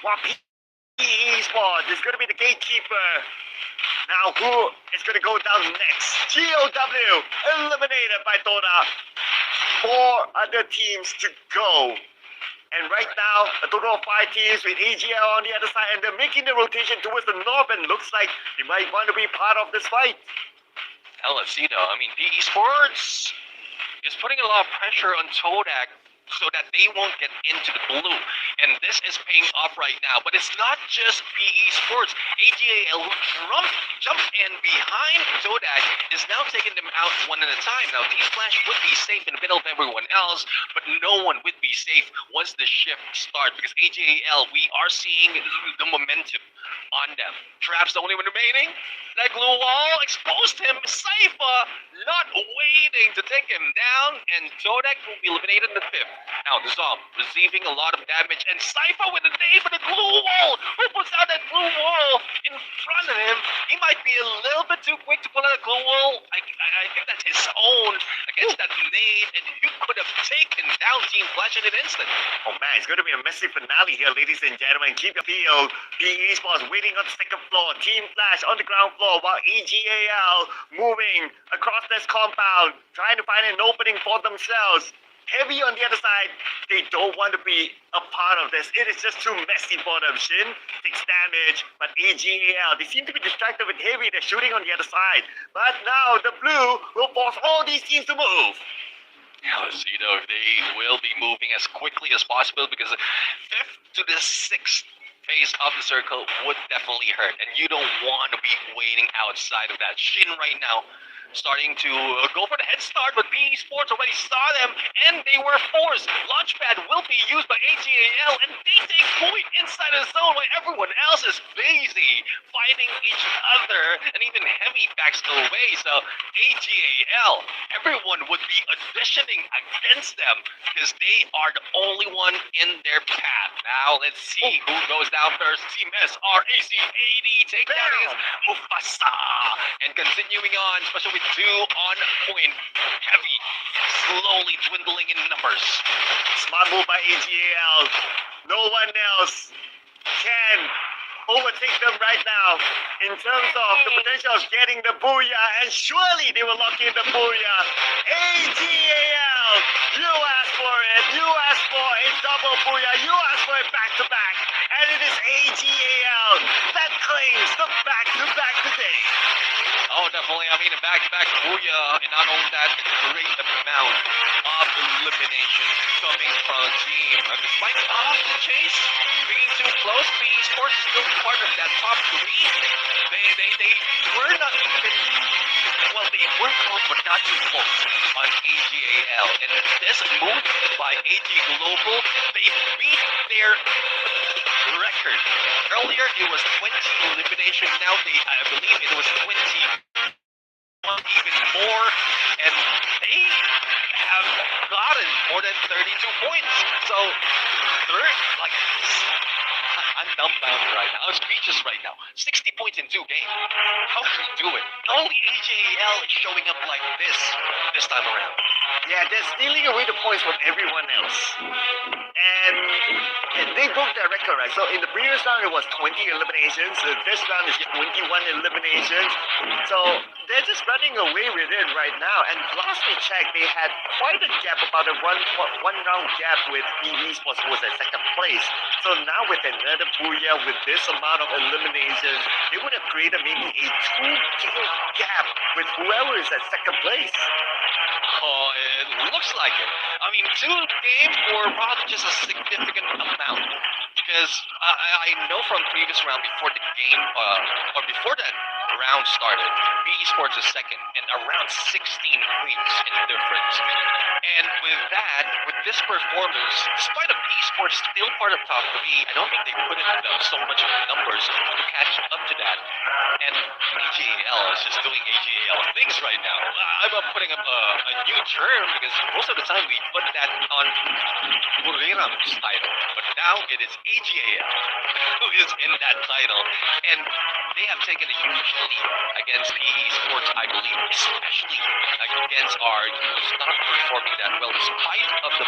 S1: While PE Sports is going to be the gatekeeper. Now, who is going to go down next? GOW eliminated by Toda. 4 other teams to go. And right now, a total of 5 teams with AGL on the other side, and they're making the rotation towards the north, and looks like they might want to be part of this fight.
S2: Alessino, I mean, PE Sports is putting a lot of pressure on Todak so that they won't get into the blue. And this is paying off right now. But it's not just PE Sports. AGAL, who jumped in behind Todak, is now taking them out one at a time. Now, Team Flash would be safe in the middle of everyone else, but no one would be safe once the shift starts. Because AGAL, we are seeing the momentum on them. Traps the only one remaining. That glue wall exposed him. Saifa not waiting to take him down, and Todak will be eliminated in the 5th. Now, Dissolve receiving a lot of damage, and Saifa with a nade for the glue wall. Who puts out that glue wall in front of him? He might be a little bit too quick to pull out a glue wall. I think that's his own against that nade, and you could have taken down Team Flash in an instant.
S1: Oh man, it's going to be a messy finale here, ladies and gentlemen. Keep your feel. PE Sports waiting on the 2nd floor. Team Flash on the ground floor, while EGAL moving across this compound, trying to find an opening for themselves. Heavy on the other side, they don't want to be a part of this. It is just too messy for them. Shin takes damage, but AGAL, they seem to be distracted with Heavy. They're shooting on the other side. But now the blue will force all these teams to move.
S2: Alessino, they will be moving as quickly as possible because 5th to the 6th phase of the circle would definitely hurt, and you don't want to be waiting outside of that. Shin right now starting to go for the head start, but PE Sports already saw them, and they were forced. Launchpad will be used by AGAL, and they take point inside the zone while everyone else is busy fighting each other, and even Heavy backs away. So AGAL, everyone would be auditioning against them because they are the only one in their path. Now let's see who goes down first. Team SR AC80 take down his Mufasa, and continuing on, especially with 2 on point. Heavy slowly dwindling in numbers.
S1: Smart move by AGAL. No one else can overtake them right now in terms of the potential of getting the booyah, and surely they will lock in the booyah. AGAL, you asked for it. You asked for a double booyah. You asked for it back to back, and it is AGAL that claims the back to back today.
S2: Oh, definitely. I mean, a back-to-back booyah, and not only that, a great amount of elimination coming from the team. And despite the chase being too close, PE Sports is still part of that top 3. They were not even, well, they were close, but not too close on AGAL. And this move by AG Global, they beat their record. Earlier, it was 20 elimination. Now, I believe it was 20. Even more, and they have gotten more than 32 points. So they're like, I'm dumbfounded right now. I'm speechless right now. 60 points in 2 games. How can you do it? Only AJL is showing up like this time around.
S1: Yeah, they're stealing away the points from everyone else. And they broke their record, right? So in the previous round, it was 20 eliminations. This round is 21 eliminations. So they're just running away with it right now. And last we checked, they had quite a gap, about a one round gap with Esports, who was at second place. So now with another Booyah, with this amount of eliminations, they would have created maybe a 2-game gap with whoever is at second place.
S2: Oh, it looks like it. I mean, 2 games or probably just a significant amount. Because I know from previous round before the game, or before that round started, B Esports is second and around 16 points in difference. And with that, with this performance, despite of B Esports still part of top 3, I don't think they put in so much numbers to catch up to that. And AJL is just doing AJL things right now. I'm putting up a new term because most of the time we put that on Buriram's title, but now it is AJL who is in that title, and they have taken a huge lead against PE Sports, I believe, especially against our who was not performing that well despite of the